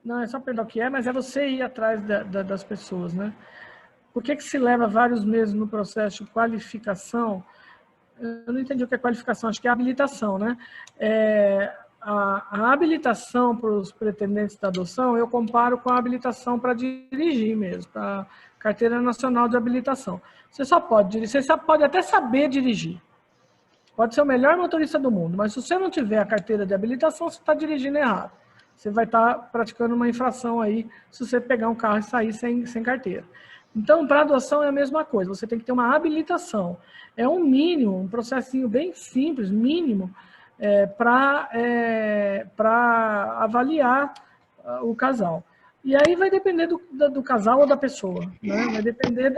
Não, é só perguntar o que é, mas é você ir atrás das pessoas, né? Por que se leva vários meses no processo de qualificação? Eu não entendi o que é qualificação, acho que é habilitação, né? A habilitação para os pretendentes da adoção, eu comparo com a habilitação para dirigir mesmo, para a Carteira Nacional de Habilitação. Você só pode dirigir, você pode até saber dirigir. Pode ser o melhor motorista do mundo, mas se você não tiver a carteira de habilitação, você está dirigindo errado. Você vai estar praticando uma infração aí, se você pegar um carro e sair sem carteira. Então, para adoção é a mesma coisa, você tem que ter uma habilitação. É um mínimo, um processinho bem simples, mínimo, para avaliar o casal. E aí vai depender do casal ou da pessoa, né? Vai depender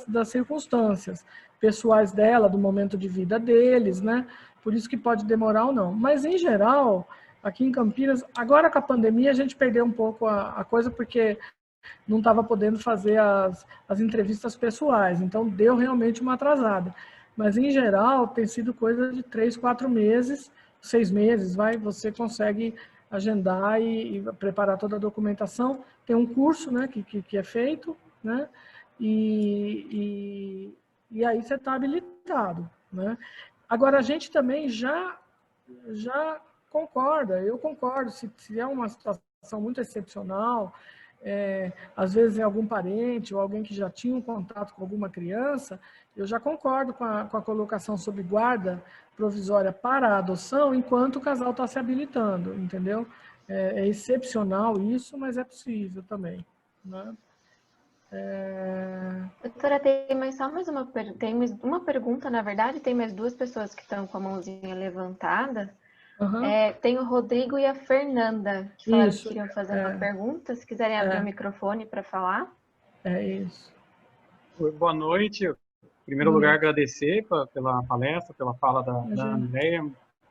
das circunstâncias pessoais dela, do momento de vida deles, né? Por isso que pode demorar ou não. Mas, em geral, aqui em Campinas, agora com a pandemia, a gente perdeu um pouco a coisa, porque não estava podendo fazer as entrevistas pessoais, então deu realmente uma atrasada. Mas, em geral, tem sido coisa de 3, 4 meses, 6 meses, você consegue agendar e preparar toda a documentação. Tem um curso, né, que é feito, né, e aí você está habilitado, né. Agora, a gente também já concorda, eu concordo, se é uma situação muito excepcional, às vezes é algum parente ou alguém que já tinha um contato com alguma criança, eu já concordo com a colocação sob guarda provisória para a adoção enquanto o casal está se habilitando, entendeu? É excepcional isso, mas é possível também, né? Doutora, tem uma pergunta, na verdade, tem mais 2 pessoas que estão com a mãozinha levantada. Uhum. Tem o Rodrigo e a Fernanda, que falaram que queriam fazer uma pergunta. Se quiserem abrir o microfone para falar. Isso. Boa noite. Em primeiro lugar, agradecer pela palestra, pela fala da Andréia.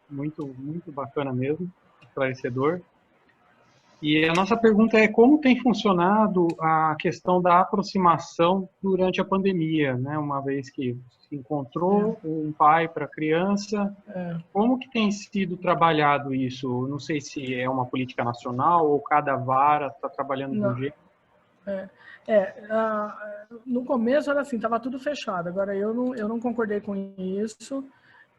Muito, muito bacana mesmo, esclarecedor. E a nossa pergunta é como tem funcionado a questão da aproximação durante a pandemia, né? Uma vez que se encontrou um pai para a criança, como que tem sido trabalhado isso? Não sei se é uma política nacional ou cada vara está trabalhando de um jeito. No começo era assim, estava tudo fechado. Agora eu não concordei com isso.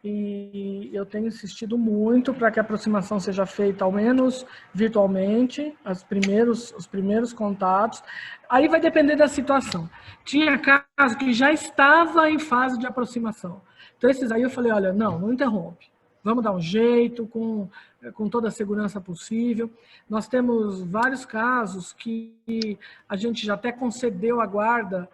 E eu tenho insistido muito para que a aproximação seja feita, ao menos virtualmente, os primeiros contatos. Aí vai depender da situação. Tinha casos que já estava em fase de aproximação. Então, esses aí eu falei, olha, não interrompe. Vamos dar um jeito, com toda a segurança possível. Nós temos vários casos que a gente já até concedeu a guarda,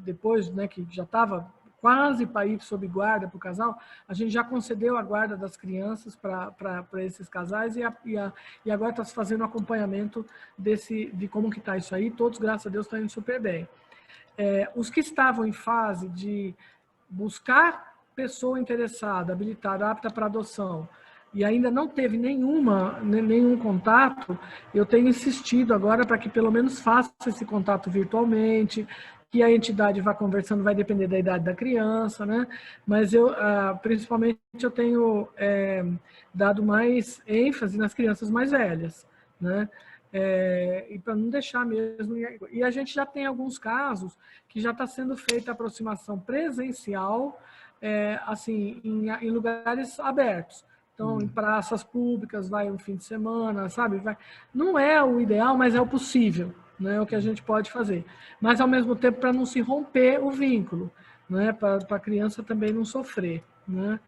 depois, né, que já estava quase para ir sob guarda para o casal, a gente já concedeu a guarda das crianças para esses casais e agora está se fazendo acompanhamento de como que está isso aí. Todos, graças a Deus, estão indo super bem. Os que estavam em fase de buscar pessoa interessada, habilitada, apta para adoção, e ainda não teve nenhum contato, eu tenho insistido agora para que pelo menos faça esse contato virtualmente, que a entidade vá conversando, vai depender da idade da criança, né? Mas principalmente, eu tenho dado mais ênfase nas crianças mais velhas, né? E para não deixar mesmo... E a gente já tem alguns casos que já está sendo feita a aproximação presencial, assim, em lugares abertos. Então, em praças públicas, vai um fim de semana, sabe? Não é o ideal, mas é o possível, né? É o que a gente pode fazer. Mas, ao mesmo tempo, para não se romper o vínculo, né? Para a criança também não sofrer, né?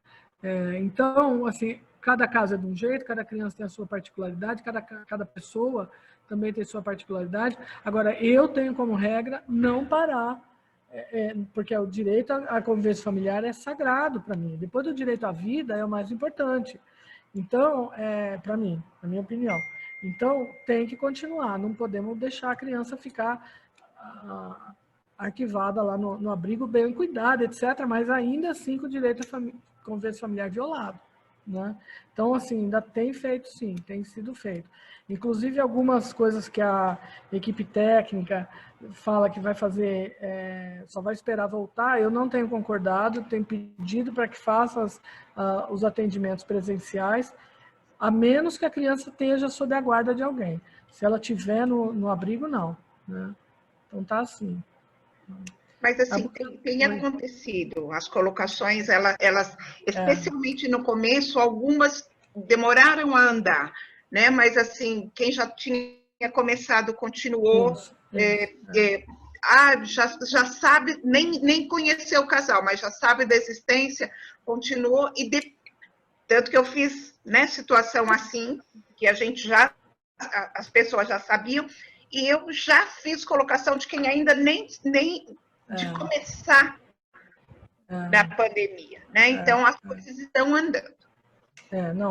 Então, assim, cada caso é de um jeito, cada criança tem a sua particularidade, cada pessoa também tem sua particularidade. Agora, eu tenho como regra não parar, porque o direito à convivência familiar é sagrado para mim. Depois do direito à vida é o mais importante. Então, para mim, na minha opinião. Então, tem que continuar, não podemos deixar a criança ficar arquivada lá no abrigo, bem cuidada, etc., mas ainda assim com o direito à convivência familiar violado. Né? Então, assim, ainda tem feito sim, tem sido feito. Inclusive, algumas coisas que a equipe técnica fala que vai fazer, só vai esperar voltar, eu não tenho concordado, tenho pedido para que faça os atendimentos presenciais, a menos que a criança esteja sob a guarda de alguém. Se ela estiver no abrigo, não. Né? Então, tá assim. Mas, assim, tem acontecido. As colocações, elas especialmente no começo, algumas demoraram a andar, né? Mas, assim, quem já tinha começado continuou. Já sabe, nem conheceu o casal, mas já sabe da existência, continuou. Tanto que eu fiz, né, situação assim, que as pessoas já sabiam, e eu já fiz colocação de quem ainda nem de começar da pandemia, né? Então, as coisas estão andando.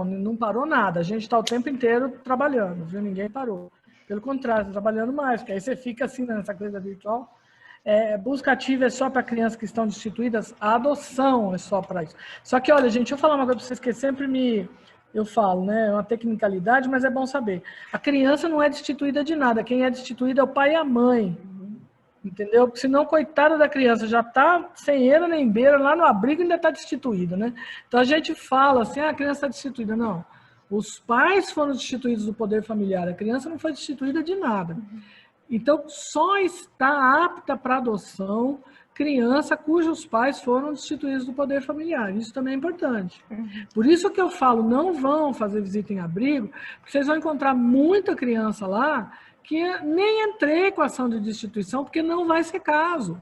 Não parou nada. A gente está o tempo inteiro trabalhando, viu? Ninguém parou. Pelo contrário, trabalhando mais, porque aí você fica assim nessa coisa virtual. Busca ativa é só para crianças que estão destituídas, a adoção é só para isso. Só que, olha, gente, deixa eu falar uma coisa para vocês que sempre eu falo, né? É uma tecnicalidade, mas é bom saber. A criança não é destituída de nada, quem é destituída é o pai e a mãe. Entendeu? Porque senão, coitada da criança, já está sem eira nem beira, lá no abrigo ainda está destituída, né? Então a gente fala assim, a criança está destituída. Não, os pais foram destituídos do poder familiar, a criança não foi destituída de nada. Então, só está apta para adoção criança cujos pais foram destituídos do poder familiar. Isso também é importante. Por isso que eu falo, não vão fazer visita em abrigo, porque vocês vão encontrar muita criança lá que nem entrei com a ação de destituição, porque não vai ser caso.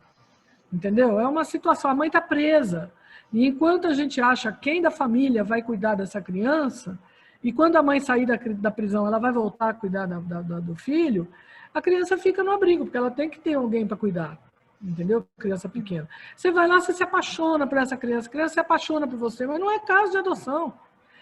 Entendeu? É uma situação, a mãe está presa. E enquanto a gente acha quem da família vai cuidar dessa criança, e quando a mãe sair da prisão, ela vai voltar a cuidar do filho, a criança fica no abrigo, porque ela tem que ter alguém para cuidar. Entendeu? Criança pequena. Você vai lá, você se apaixona por essa criança, a criança se apaixona por você, mas não é caso de adoção.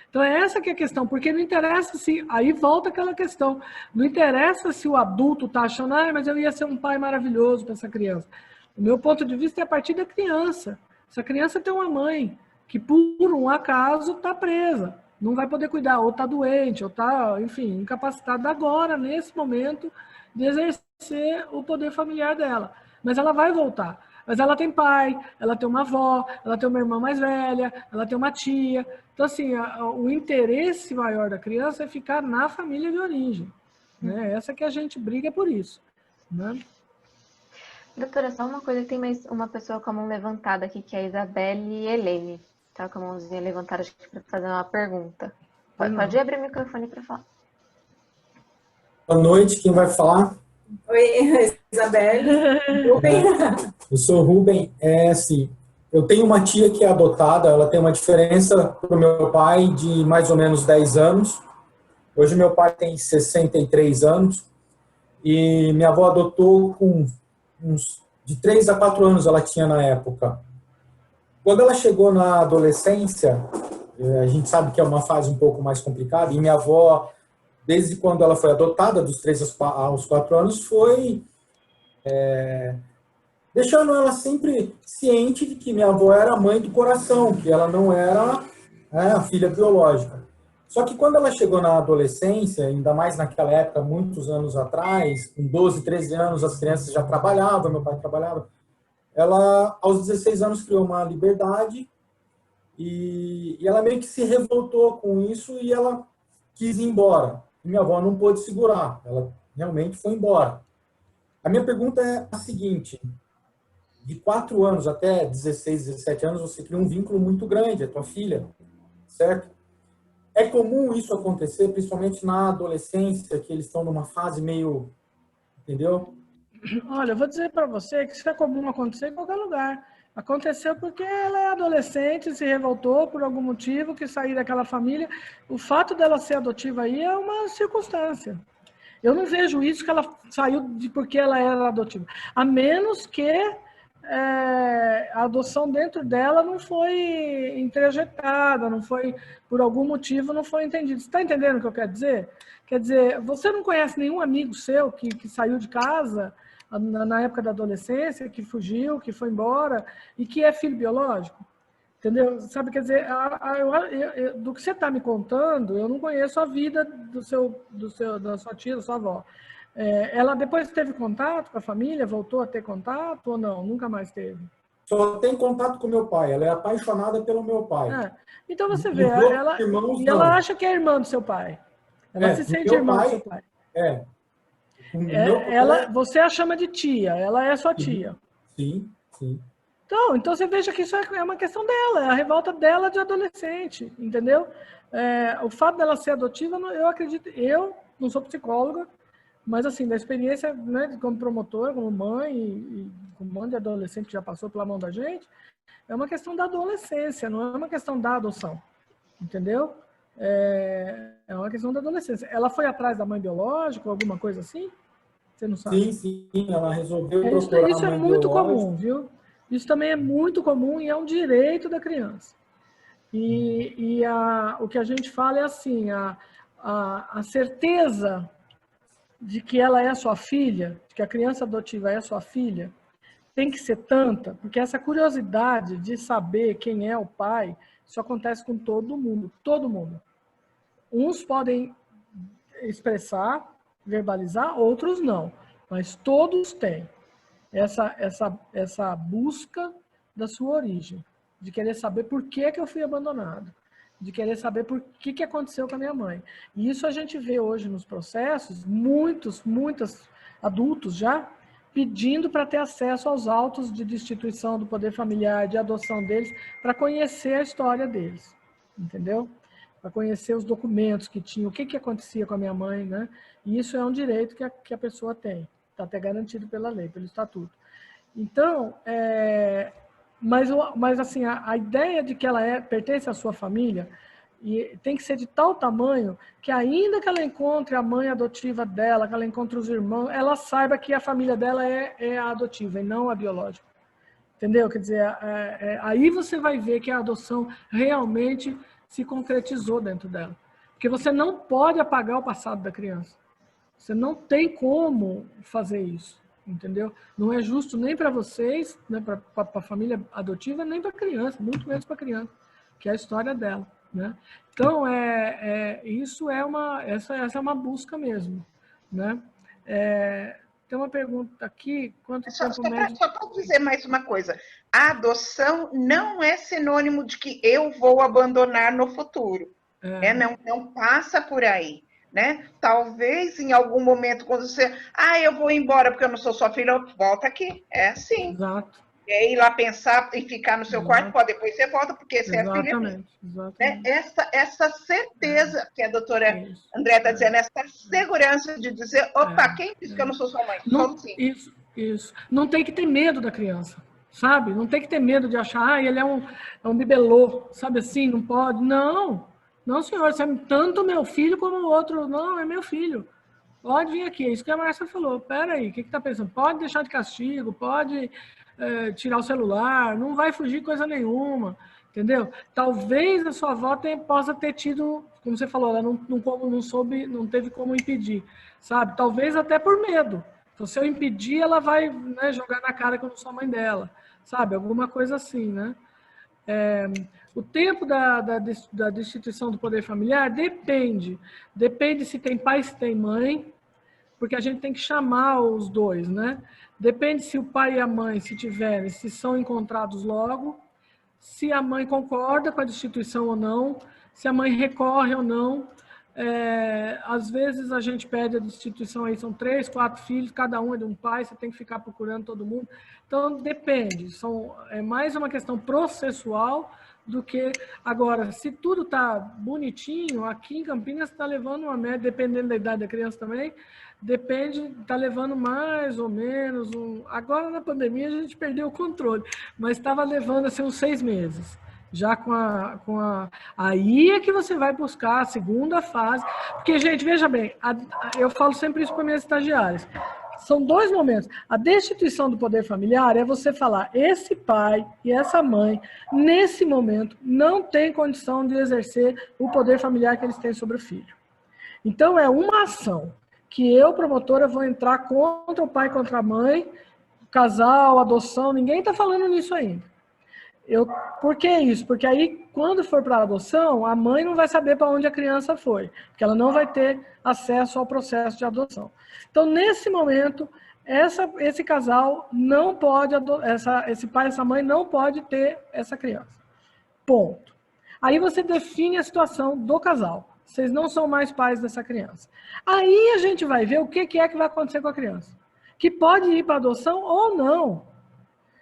Então, é essa que é a questão, porque não interessa se... Aí volta aquela questão. Não interessa se o adulto está achando, mas eu ia ser um pai maravilhoso para essa criança. O meu ponto de vista é a partir da criança. Essa criança tem uma mãe que, por um acaso, está presa. Não vai poder cuidar, ou está doente, ou está, enfim, incapacitada agora, nesse momento, de exercer o poder familiar dela. Mas ela vai voltar. Mas ela tem pai, ela tem uma avó, ela tem uma irmã mais velha, ela tem uma tia. Então, assim, o interesse maior da criança é ficar na família de origem. Né? Essa que a gente briga por isso. Né? Doutora, só uma coisa, tem mais uma pessoa com a mão levantada aqui, que é a Isabelle Helene. Tá com a mãozinha levantada, acho que para fazer uma pergunta. Pode abrir o microfone para falar. Boa noite, quem vai falar? Oi, Isabelle. Rubem. Eu sou o Rubem. Assim, eu tenho uma tia que é adotada, ela tem uma diferença para o meu pai de mais ou menos 10 anos. Hoje meu pai tem 63 anos e minha avó adotou com de 3 a 4 anos ela tinha na época. Quando ela chegou na adolescência, a gente sabe que é uma fase um pouco mais complicada, e minha avó, desde quando ela foi adotada, dos 3 aos 4 anos, foi deixando ela sempre ciente de que minha avó era a mãe do coração, que ela não era a filha biológica. Só que quando ela chegou na adolescência, ainda mais naquela época, muitos anos atrás, com 12, 13 anos, as crianças já trabalhavam, meu pai trabalhava, ela, aos 16 anos, criou uma liberdade e ela meio que se revoltou com isso e ela quis ir embora. E minha avó não pôde segurar, ela realmente foi embora. A minha pergunta é a seguinte: de 4 anos até 16, 17 anos, você cria um vínculo muito grande, é tua filha, certo? É comum isso acontecer, principalmente na adolescência, que eles estão numa fase meio, entendeu? Olha, eu vou dizer para você que isso é comum acontecer em qualquer lugar. Aconteceu porque ela é adolescente, se revoltou por algum motivo, que sair daquela família. O fato dela ser adotiva aí é uma circunstância. Eu não vejo isso que ela saiu porque ela era adotiva. A menos que a adoção dentro dela não foi introjetada, não foi, por algum motivo, não foi entendida. Você está entendendo o que eu quero dizer? Quer dizer, você não conhece nenhum amigo seu que saiu de casa na época da adolescência, que fugiu, que foi embora, e que é filho biológico? Entendeu? Sabe, quer dizer, do que você está me contando, eu não conheço a vida da sua tia, da sua avó. Ela depois teve contato com a família, voltou a ter contato ou não? Nunca mais teve? Só tem contato com meu pai, ela é apaixonada pelo meu pai. Então você vê, ela acha que é irmã do seu pai. Ela se sente irmã do seu pai. Você a chama de tia, ela é sua tia. Sim, sim. Então você veja que isso é uma questão dela, é a revolta dela de adolescente, entendeu? O fato dela ser adotiva, eu acredito, eu não sou psicóloga, mas assim, da experiência, né, como promotora, como mãe, e como mãe de adolescente que já passou pela mão da gente, é uma questão da adolescência, não é uma questão da adoção, entendeu? É uma questão da adolescência. Ela foi atrás da mãe biológica, alguma coisa assim? Você não sabe? Sim, ela resolveu procurar isso é muito comum, viu? Isso também é muito comum e é um direito da criança. O que a gente fala é assim, a certeza de que ela é sua filha, de que a criança adotiva é sua filha, tem que ser tanta, porque essa curiosidade de saber quem é o pai, isso acontece com todo mundo, todo mundo. Uns podem expressar, verbalizar, outros não, mas todos têm essa busca da sua origem, de querer saber por que eu fui abandonado, de querer saber por que aconteceu com a minha mãe. E isso a gente vê hoje nos processos, muitos adultos já pedindo para ter acesso aos autos de destituição do poder familiar, de adoção deles, para conhecer a história deles, entendeu? Para conhecer os documentos que tinham, o que acontecia com a minha mãe, né? E isso é um direito que a pessoa tem, está até garantido pela lei, pelo estatuto. Então, mas assim, a ideia de que ela pertence à sua família e tem que ser de tal tamanho que ainda que ela encontre a mãe adotiva dela, que ela encontre os irmãos, ela saiba que a família dela é a adotiva e não a biológica. Entendeu? Quer dizer, aí você vai ver que a adoção realmente se concretizou dentro dela. Porque você não pode apagar o passado da criança. Você não tem como fazer isso, entendeu? Não é justo nem para vocês, né, para a família adotiva, nem para a criança, muito menos para a criança, que é a história dela, né? Então, essa é uma busca mesmo, né? Tem uma pergunta aqui, Só para dizer mais uma coisa, a adoção não é sinônimo de que eu vou abandonar no futuro, não passa por aí. Né? Talvez em algum momento, quando você, eu vou embora porque eu não sou sua filha, volta aqui. É assim. Exato. E aí ir lá pensar e ficar no seu quarto, depois você volta, porque você é filha. Exatamente. Essa certeza que a doutora André está dizendo, essa segurança de dizer, opa, quem disse que eu não sou sua mãe? Não, isso. Não tem que ter medo da criança, sabe? Não tem que ter medo de achar, ele é um bibelô, sabe assim, não pode. Não, senhor, você é tanto meu filho como o outro. Não, é meu filho. Pode vir aqui. É isso que a Márcia falou. Pera aí, o que está pensando? Pode deixar de castigo, pode tirar o celular, não vai fugir coisa nenhuma, entendeu? Talvez a sua avó possa ter tido, como você falou, ela não teve como impedir, sabe? Talvez até por medo. Então, se eu impedir, ela vai, né, jogar na cara que eu não sou a mãe dela, sabe? Alguma coisa assim, né? O tempo da destituição do poder familiar depende se tem pai, se tem mãe, porque a gente tem que chamar os dois, né? Depende se o pai e a mãe, se tiverem, se são encontrados logo, se a mãe concorda com a destituição ou não, se a mãe recorre ou não. Às vezes a gente pede a destituição, aí são 3, 4 filhos, cada um é de um pai, você tem que ficar procurando todo mundo. Então, depende, é mais uma questão processual do que... Agora, se tudo está bonitinho, aqui em Campinas está levando uma média, dependendo da idade da criança também, está levando mais ou menos... Agora, na pandemia, a gente perdeu o controle, mas estava levando assim, uns 6 meses. Já aí é que você vai buscar a segunda fase. Porque, gente, veja bem, eu falo sempre isso para minhas estagiárias. são dois momentos. A destituição do poder familiar é você falar, esse pai e essa mãe, nesse momento, não tem condição de exercer o poder familiar que eles têm sobre o filho. Então, é uma ação que eu, promotora, vou entrar contra o pai, contra a mãe, casal, adoção, ninguém está falando nisso ainda. Por que isso? Porque aí, quando for para a adoção, a mãe não vai saber para onde a criança foi, porque ela não vai ter acesso ao processo de adoção. Então, nesse momento, esse casal não pode, esse pai e essa mãe não pode ter essa criança. Ponto. Aí você define a situação do casal. Vocês não são mais pais dessa criança. Aí a gente vai ver o que é que vai acontecer com a criança. Que pode ir para adoção ou não.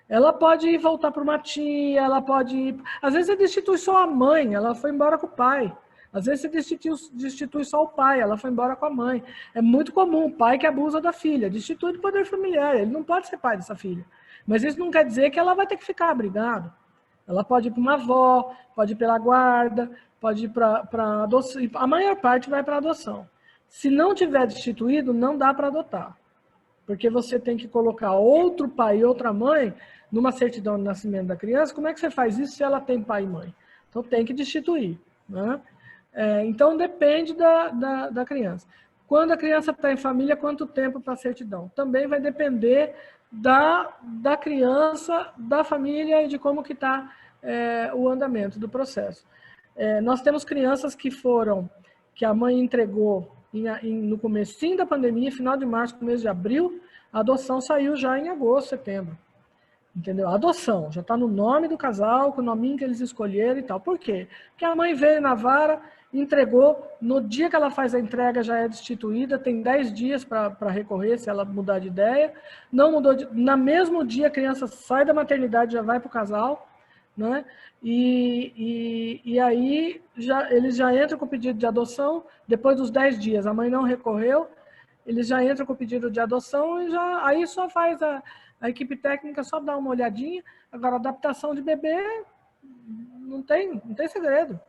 Ela pode ir voltar para uma tia, ela pode ir... Às vezes você destitui só a mãe, ela foi embora com o pai. Às vezes você destitui só o pai, ela foi embora com a mãe. É muito comum o pai que abusa da filha, destitui do poder familiar, ele não pode ser pai dessa filha. Mas isso não quer dizer que ela vai ter que ficar abrigada. Ela pode ir para uma avó, pode ir pela guarda, pode ir para adoção. A maior parte vai para adoção. Se não tiver destituído, não dá para adotar. Porque você tem que colocar outro pai e outra mãe numa certidão de nascimento da criança. Como é que você faz isso se ela tem pai e mãe? Então tem que destituir, né? Então depende da criança. Quando a criança está em família, quanto tempo para a certidão? Também vai depender da criança, da família e de como que está o andamento do processo. Nós temos crianças que a mãe entregou no comecinho da pandemia, final de março, começo de abril, a adoção saiu já em agosto, setembro. Entendeu? A adoção já está no nome do casal, com o nominho que eles escolheram e tal. Por quê? Porque a mãe veio na vara, entregou, no dia que ela faz a entrega já é destituída, tem 10 dias para recorrer se ela mudar de ideia. Não mudou, no mesmo dia a criança sai da maternidade, já vai para o casal, né? E aí eles já entram com o pedido de adoção, depois dos 10 dias, a mãe não recorreu, eles já entram com o pedido de adoção e aí só faz a equipe técnica só dá uma olhadinha. Agora, adaptação de bebê não tem segredo,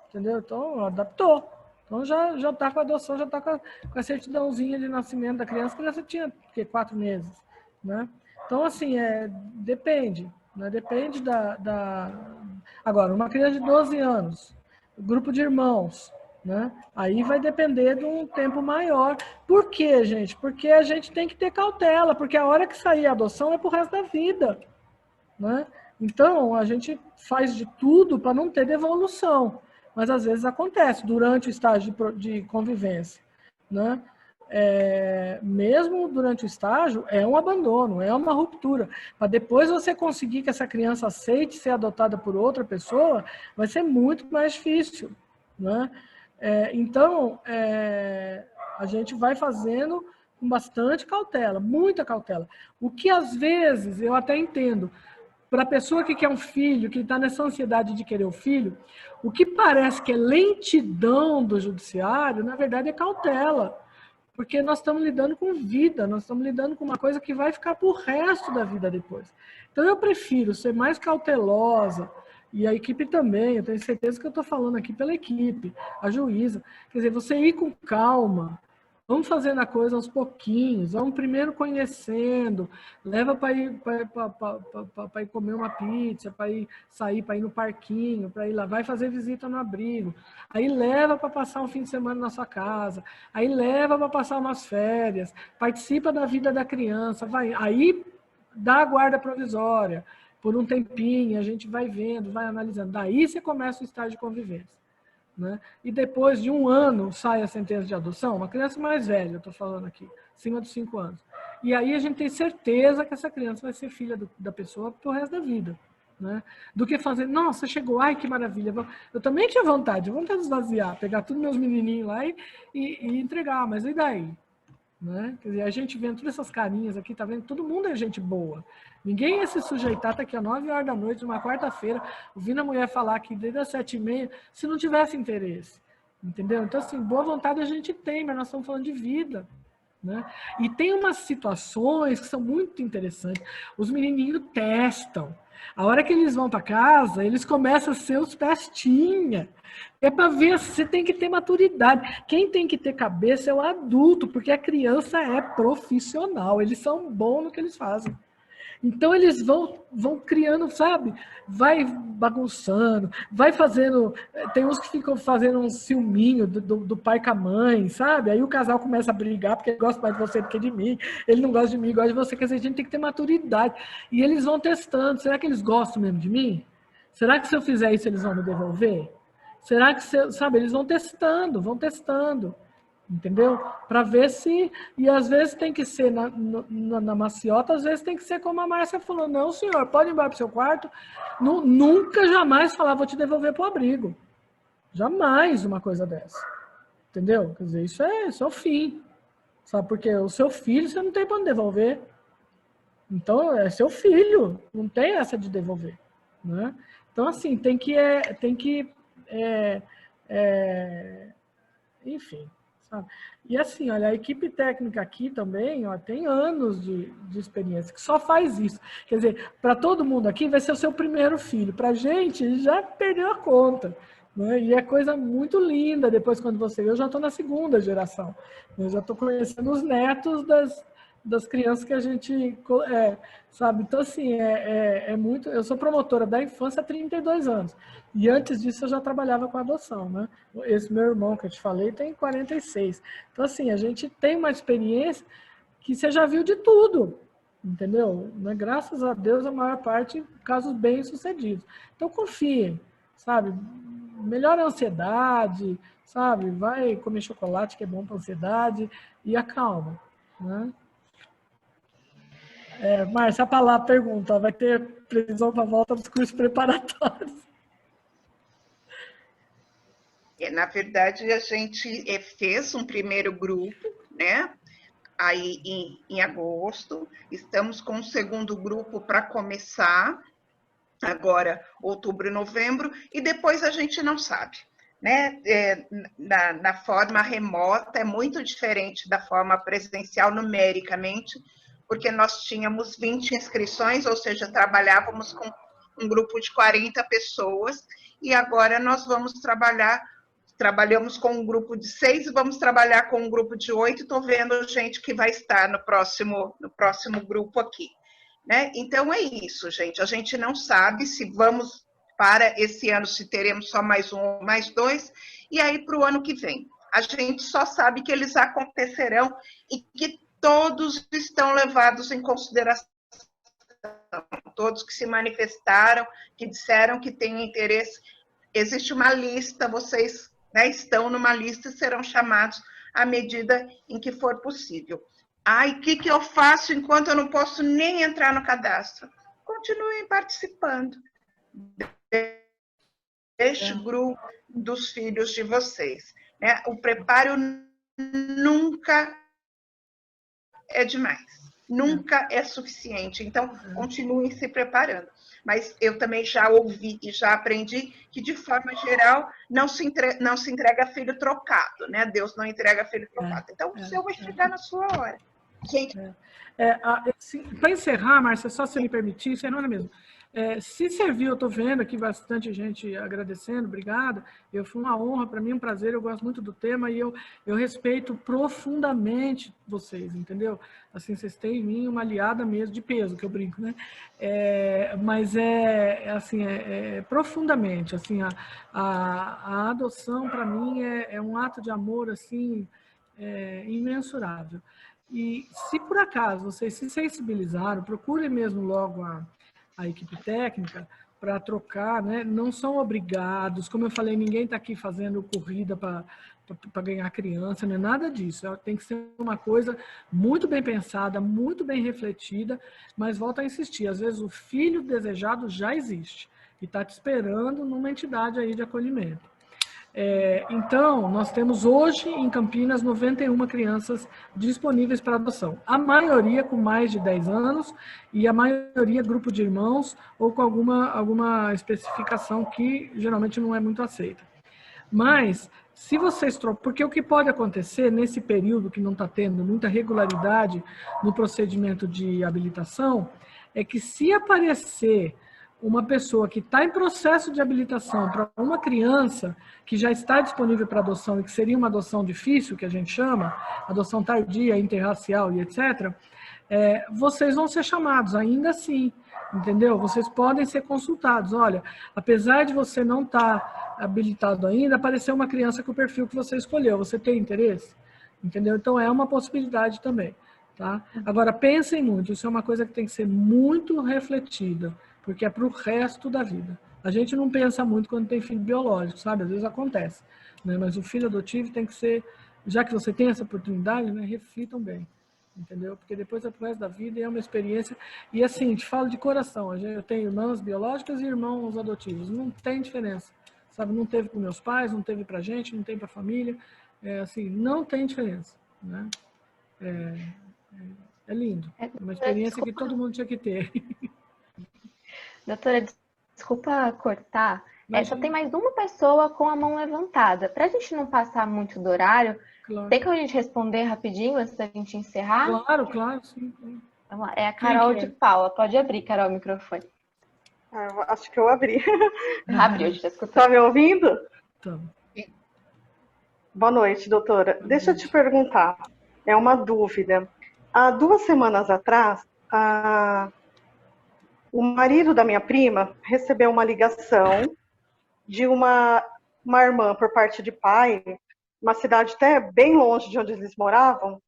entendeu? Então, adaptou. Então, já está com a adoção, já está com a certidãozinha de nascimento da criança. A criança tinha 4 meses, né? Então, assim, depende, né? Depende Agora, uma criança de 12 anos, grupo de irmãos, né? Aí vai depender de um tempo maior. Por quê, gente? Porque a gente tem que ter cautela, porque a hora que sair a adoção é pro resto da vida, né? Então, a gente faz de tudo para não ter devolução, mas às vezes acontece durante o estágio de convivência, né? Mesmo durante o estágio, é um abandono, é uma ruptura. Para depois você conseguir que essa criança aceite ser adotada por outra pessoa, vai ser muito mais difícil, né? Então, a gente vai fazendo com bastante cautela, muita cautela. O que, às vezes, eu até entendo, para a pessoa que quer um filho, que está nessa ansiedade de querer o filho, o que parece que é lentidão do judiciário, na verdade, é cautela. Porque nós estamos lidando com vida, nós estamos lidando com uma coisa que vai ficar para o resto da vida depois. Então, eu prefiro ser mais cautelosa, e a equipe também, eu tenho certeza que eu estou falando aqui pela equipe, a juíza. Quer dizer, você ir com calma, vamos fazendo a coisa aos pouquinhos, vamos primeiro conhecendo, leva para ir comer uma pizza, para ir sair, para ir no parquinho, para ir lá, vai fazer visita no abrigo, aí leva para passar um fim de semana na sua casa, aí leva para passar umas férias, participa da vida da criança, aí dá a guarda provisória, por um tempinho, a gente vai vendo, vai analisando. Daí você começa o estágio de convivência, né? E depois de 1 ano sai a sentença de adoção, uma criança mais velha, eu estou falando aqui, acima dos 5 anos. E aí a gente tem certeza que essa criança vai ser filha da pessoa pro resto da vida, né? Do que fazer, nossa, chegou, ai que maravilha. Eu também tinha vontade de esvaziar, pegar todos meus menininhos lá e entregar, mas e daí? Né? Quer dizer, a gente vendo todas essas carinhas aqui, tá vendo? Todo mundo é gente boa. Ninguém ia se sujeitar, tá aqui às 9 horas da noite, numa quarta-feira, ouvindo a mulher falar aqui desde as 7h30, se não tivesse interesse. Entendeu? Então, assim, boa vontade a gente tem, mas nós estamos falando de vida, né? E tem umas situações que são muito interessantes. Os menininhos testam. A hora que eles vão para casa, eles começam a ser os pestinha. É para ver, você tem que ter maturidade. Quem tem que ter cabeça é o adulto, porque a criança é profissional, eles são bons no que eles fazem. Então eles vão criando, sabe? Vai bagunçando, vai fazendo. Tem uns que ficam fazendo um ciúminho do pai com a mãe, sabe? Aí o casal começa a brigar porque ele gosta mais de você do que de mim, ele não gosta de mim, gosta de você. Quer dizer, a gente tem que ter maturidade. E eles vão testando. Será que eles gostam mesmo de mim? Será que se eu fizer isso eles vão me devolver? Será que, sabe, eles vão testando. Entendeu? Para ver se... E às vezes tem que ser na maciota, às vezes tem que ser como a Márcia falou. Não, senhor, pode ir embora para o seu quarto. Nunca, jamais falar, vou te devolver para o abrigo. Jamais uma coisa dessa. Entendeu? Quer dizer, isso é o fim. Sabe? Porque o seu filho, você não tem para onde devolver. Então, é seu filho. Não tem essa de devolver. Né? Então, assim, enfim... Sabe? E assim, olha, a equipe técnica aqui também, ó, tem anos de experiência, que só faz isso. Quer dizer, para todo mundo aqui vai ser o seu primeiro filho. Para a gente, já perdeu a conta. Né? E é coisa muito linda. Depois, quando eu já estou na segunda geração. Eu já estou conhecendo os netos das crianças que a gente... sabe? Então, assim, é muito... Eu sou promotora da infância há 32 anos. E antes disso, eu já trabalhava com adoção, né? Esse meu irmão que eu te falei tem 46. Então, assim, a gente tem uma experiência que você já viu de tudo, entendeu? Mas, graças a Deus, a maior parte, casos bem-sucedidos. Então, confiem, sabe? Melhora a ansiedade, sabe? Vai comer chocolate, que é bom para a ansiedade, e acalma, né? Márcia, a pergunta, vai ter previsão para a volta dos cursos preparatórios? Na verdade, a gente fez um primeiro grupo, né? Aí em agosto, estamos com um segundo grupo para começar, agora outubro e novembro, e depois a gente não sabe. Né? Na forma remota é muito diferente da forma presencial numericamente, porque nós tínhamos 20 inscrições, ou seja, trabalhávamos com um grupo de 40 pessoas, e agora nós trabalhamos com um grupo de 6 e vamos trabalhar com um grupo de 8, estou vendo gente que vai estar no próximo grupo aqui. Né? Então é isso, gente, a gente não sabe se vamos para esse ano, se teremos só mais um ou mais 2, e aí para o ano que vem. A gente só sabe que eles acontecerão e que todos estão levados em consideração, todos que se manifestaram, que disseram que têm interesse. Existe uma lista, vocês, né, estão numa lista e serão chamados à medida em que for possível. E o que eu faço enquanto eu não posso nem entrar no cadastro? Continuem participando. Deixe o grupo dos filhos de vocês. Né? O preparo nunca é demais, nunca é suficiente. Então, continuem se preparando. Mas eu também já ouvi e já aprendi que, de forma geral, não se entrega filho trocado, né? Deus não entrega filho trocado. Então, o seu vai chegar na sua hora. Gente... Para encerrar, Márcia, só se me permitir, isso não é mesmo. Se serviu, eu estou vendo aqui bastante gente agradecendo, obrigada. Foi uma honra, para mim um prazer, eu gosto muito do tema e eu respeito profundamente vocês, entendeu? Assim, vocês têm em mim uma aliada mesmo de peso, que eu brinco, né? Mas profundamente, assim, a adoção para mim é um ato de amor, assim, imensurável. E se por acaso vocês se sensibilizaram, procurem mesmo logo a equipe técnica para trocar, né? Não são obrigados, como eu falei, ninguém está aqui fazendo corrida para ganhar criança, não é nada disso. Tem que ser uma coisa muito bem pensada, muito bem refletida, mas volto a insistir, às vezes o filho desejado já existe e está te esperando numa entidade aí de acolhimento. Então, nós temos hoje em Campinas 91 crianças disponíveis para adoção. A maioria com mais de 10 anos e a maioria grupo de irmãos ou com alguma especificação que geralmente não é muito aceita. Mas, se vocês trocam... Porque o que pode acontecer nesse período que não está tendo muita regularidade no procedimento de habilitação é que se aparecer uma pessoa que está em processo de habilitação para uma criança que já está disponível para adoção e que seria uma adoção difícil, que a gente chama, adoção tardia, interracial e etc., vocês vão ser chamados, ainda assim, entendeu? Vocês podem ser consultados. Olha, apesar de você não estar habilitado ainda, apareceu uma criança com o perfil que você escolheu. Você tem interesse? Entendeu? Então, é uma possibilidade também. Tá? Agora, pensem muito. Isso é uma coisa que tem que ser muito refletida, porque é para o resto da vida. A gente não pensa muito quando tem filho biológico, sabe? Às vezes acontece. Né? Mas o filho adotivo tem que ser, já que você tem essa oportunidade, né? Reflitam bem. Entendeu? Porque depois é pro resto da vida e é uma experiência. E assim, te falo de coração, eu tenho irmãs biológicas e irmãos adotivos. Não tem diferença. Sabe? Não teve para meus pais, não teve pra gente, não tem para a família. Assim, não tem diferença. Né? É lindo. É uma experiência que todo mundo tinha que ter. Doutora, desculpa cortar. Só tem mais uma pessoa com a mão levantada. Para a gente não passar muito do horário, claro. Tem como a gente responder rapidinho antes da gente encerrar? Claro, sim. Vamos lá. É a Carol de Paula. Pode abrir, Carol, o microfone. Acho que eu abri. Abriu, já escutou. Tá me ouvindo? Tá. Boa noite, doutora. Deixa eu te perguntar. É uma dúvida. Há 2 semanas atrás, o marido da minha prima recebeu uma ligação de uma irmã por parte de pai, uma cidade até bem longe de onde eles moravam,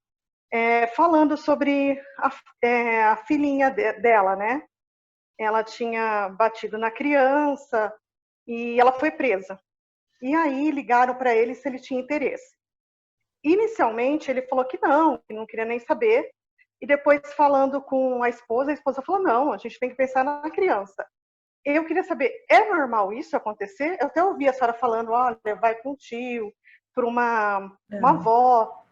falando sobre a filhinha dela, né? Ela tinha batido na criança e ela foi presa. E aí ligaram para ele se ele tinha interesse. Inicialmente ele falou que não queria nem saber. E depois, falando com a esposa falou, não, a gente tem que pensar na criança. Eu queria saber, é normal isso acontecer? Eu até ouvi a senhora falando, olha, vai para um tio, para uma avó.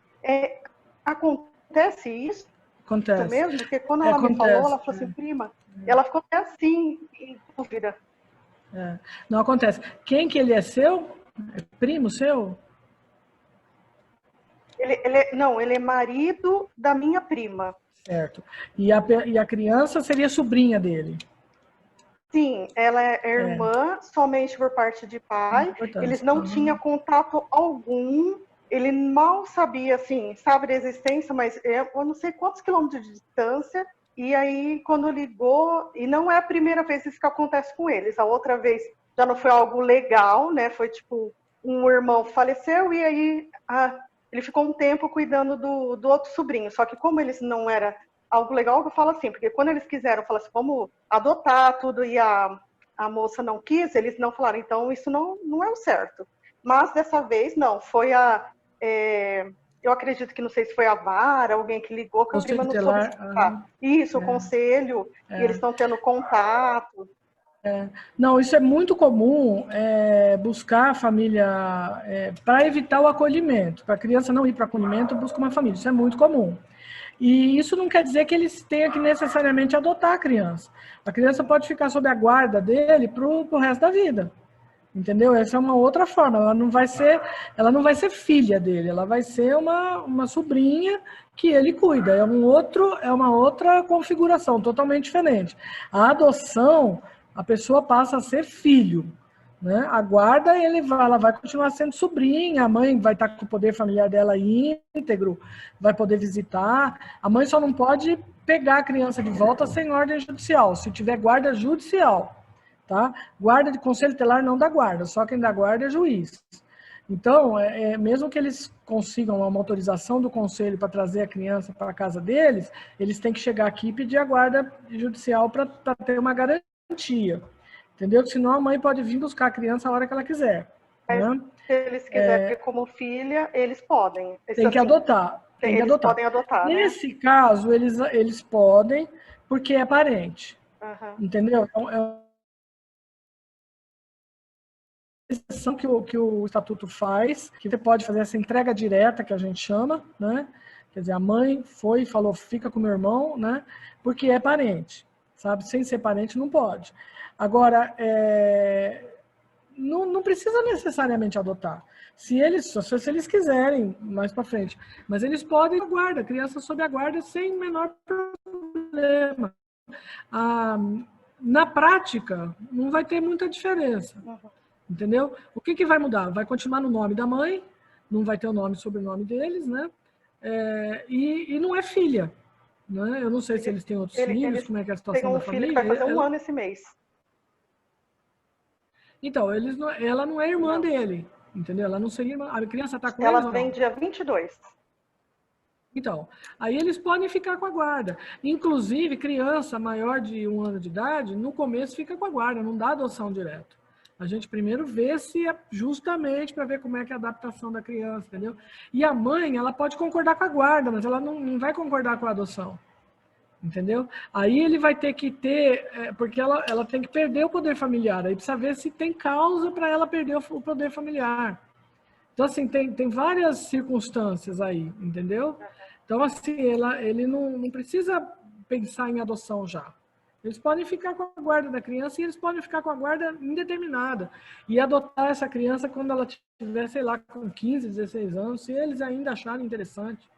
Acontece isso? Acontece. Mesmo? Porque quando ela me falou, ela falou assim, prima, ela ficou até assim, em dúvida. Não acontece. Quem que ele é seu? É primo seu? Ele é marido da minha prima. Certo. E a criança seria sobrinha dele? Sim, ela é irmã somente por parte de pai. Eles não tinham contato algum. Ele mal sabia, assim, sabe da existência, mas eu não sei quantos quilômetros de distância. E aí, quando ligou, e não é a primeira vez isso que acontece com eles. A outra vez já não foi algo legal, né? Foi tipo, um irmão faleceu e aí ele ficou um tempo cuidando do outro sobrinho. Só que como eles não era algo legal, eu falo assim, porque quando eles quiseram, falar assim, vamos adotar tudo, e a moça não quis, eles não falaram, então isso não é o certo. Mas dessa vez, não, foi eu acredito que, não sei se foi a vara, alguém que ligou, que a prima não soube explicar. Isso, o conselho, e eles estão tendo contato. Não, isso é muito comum, buscar a família, para evitar o acolhimento. Para a criança não ir para o acolhimento, busca uma família. Isso é muito comum. E isso não quer dizer que eles tenham que necessariamente adotar a criança. A criança pode ficar sob a guarda dele para o resto da vida. Entendeu? Essa é uma outra forma. Ela não vai ser filha dele, ela vai ser uma sobrinha que ele cuida. É uma outra configuração, totalmente diferente. A adoção, a pessoa passa a ser filho. Né? A guarda, ela vai continuar sendo sobrinha, a mãe vai estar com o poder familiar dela íntegro, vai poder visitar. A mãe só não pode pegar a criança de volta sem ordem judicial, se tiver guarda judicial. Tá? Guarda de conselho tutelar não dá guarda, só quem dá guarda é juiz. Então, mesmo que eles consigam uma autorização do conselho para trazer a criança para a casa deles, eles têm que chegar aqui e pedir a guarda judicial para ter uma garantia. Entendeu? Senão a mãe pode vir buscar a criança a hora que ela quiser. Né? Se eles quiserem como filha, eles podem. Tem que adotar. Eles podem adotar. Nesse caso, eles podem, porque é parente. Entendeu? Então, exceção que o estatuto faz, que você pode fazer essa entrega direta, que a gente chama, né? Quer dizer, a mãe foi e falou, fica com meu irmão, né? Porque é parente, sabe? Sem ser parente não pode. Agora, não precisa necessariamente adotar. Se eles quiserem, mais para frente. Mas eles podem criança sob a guarda sem menor problema. na prática, não vai ter muita diferença. Entendeu? O que vai mudar? Vai continuar no nome da mãe, não vai ter o nome e sobrenome deles, né? E não é filha. Né? Eu não sei se eles têm outros filhos, como é que é a situação da família. Tem um filho que vai fazer 1 ano esse mês. Então, ela não é irmã dele, entendeu? Ela não seria irmã. A criança está com eles ou não? Ela vem dia 22. Então, aí eles podem ficar com a guarda. Inclusive, criança maior de 1 ano de idade, no começo fica com a guarda, não dá adoção direto. A gente primeiro vê se é justamente para ver como é que é a adaptação da criança, entendeu? E a mãe, ela pode concordar com a guarda, mas ela não vai concordar com a adoção, entendeu? Aí ele vai ter que ter, porque ela tem que perder o poder familiar, aí precisa ver se tem causa para ela perder o poder familiar. Então, assim, tem várias circunstâncias aí, entendeu? Então, assim, ele não precisa pensar em adoção já. Eles podem ficar com a guarda da criança e eles podem ficar com a guarda indeterminada. E adotar essa criança quando ela tiver, sei lá, com 15, 16 anos, se eles ainda acharem interessante.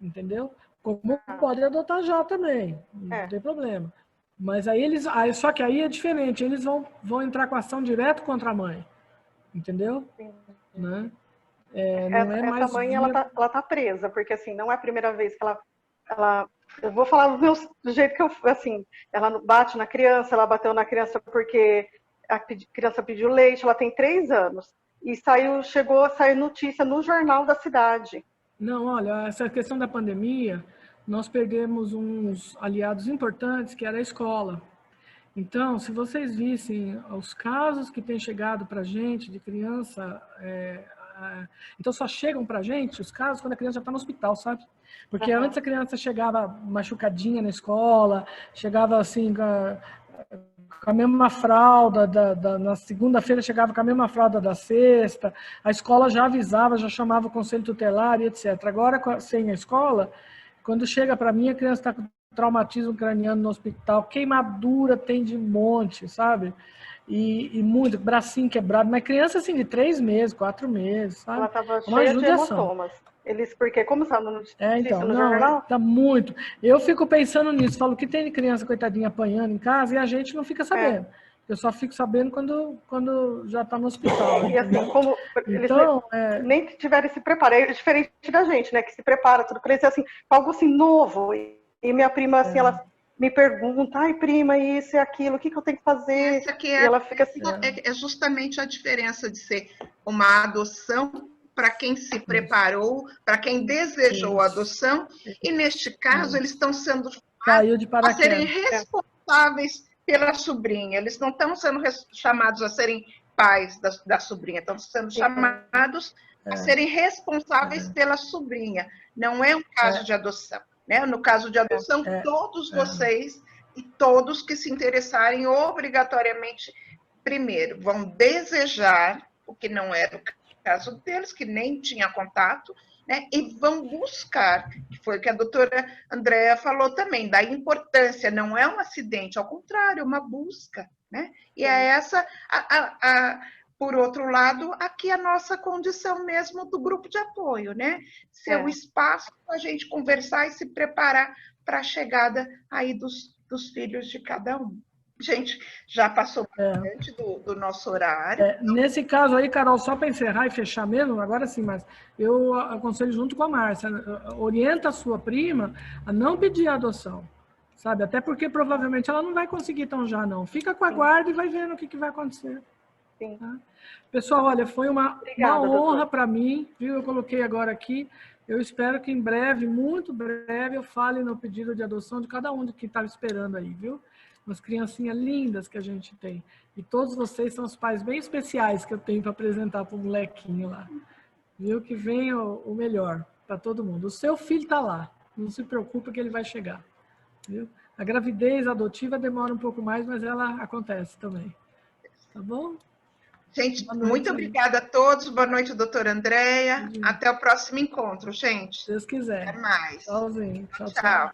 Entendeu? Como pode adotar já também. Não tem problema. Mas aí só que aí é diferente. Eles vão entrar com ação direto contra a mãe. Entendeu? Né? Essa mãe, ela tá presa, porque assim, não é a primeira vez que ela eu vou falar do jeito que eu, assim, ela bate na criança, ela bateu na criança porque a criança pediu leite, ela tem 3 anos, e chegou a sair notícia no jornal da cidade. Não, olha, essa questão da pandemia, nós perdemos uns aliados importantes, que era a escola. Então, se vocês vissem os casos que têm chegado para a gente de criança, então só chegam para a gente os casos quando a criança já está no hospital, sabe? Porque antes a criança chegava machucadinha na escola, chegava assim com a mesma fralda, na segunda-feira chegava com a mesma fralda da sexta, a escola já avisava, já chamava o conselho tutelar e etc. Agora, sem a escola, quando chega para mim, a criança está com traumatismo craniano no hospital, queimadura tem de monte, sabe? E muito, bracinho quebrado, mas criança assim de 3 meses, 4 meses, sabe? Ela estava cheia de hematomas. Porque como estava no jornal? Tá muito. Eu fico pensando nisso, falo que tem de criança coitadinha apanhando em casa e a gente não fica sabendo. Eu só fico sabendo quando já está no hospital. E assim, como então, eles nem tiveram esse preparo, é diferente da gente, né? Que se prepara tudo para eles, assim, algo assim novo. E minha prima, assim, ela me pergunta, ai, prima, isso e aquilo, o que eu tenho que fazer? Essa aqui e ela fica assim. É justamente a diferença de ser uma adoção para quem se preparou, para quem desejou a adoção, e neste caso eles estão sendo chamados a serem responsáveis pela sobrinha, eles não estão sendo chamados a serem pais da sobrinha, estão sendo chamados a serem responsáveis pela sobrinha, não é um caso de adoção. Né? No caso de adoção, todos vocês e todos que se interessarem obrigatoriamente, primeiro, vão desejar, o que não era o caso deles, que nem tinha contato, né? E vão buscar, que foi o que a doutora Andréa falou também, da importância, não é um acidente, ao contrário, é uma busca. Né? E é essa, por outro lado, aqui a nossa condição mesmo do grupo de apoio, né? Ser o espaço para a gente conversar e se preparar para a chegada aí dos filhos de cada um. Gente, já passou bastante do nosso horário. Nesse caso aí, Carol, só para encerrar e fechar mesmo, agora sim, mas eu aconselho junto com a Márcia, orienta a sua prima a não pedir a adoção, sabe? Até porque provavelmente ela não vai conseguir tão já, não. Fica com a guarda e vai vendo o que vai acontecer. Sim. Tá? Pessoal, olha, foi uma honra para mim, viu? Eu coloquei agora aqui. Eu espero que em breve, muito breve, eu fale no pedido de adoção de cada um que estava esperando aí, viu? Umas criancinhas lindas que a gente tem. E todos vocês são os pais bem especiais que eu tenho para apresentar para o molequinho lá. Viu? Que venha o melhor para todo mundo. O seu filho está lá. Não se preocupe que ele vai chegar. Viu? A gravidez adotiva demora um pouco mais, mas ela acontece também. Tá bom? Gente, muito obrigada a todos. Boa noite, doutora Andréa. Até o próximo encontro, gente. Se Deus quiser. Até mais. Tchauzinho. Tchau.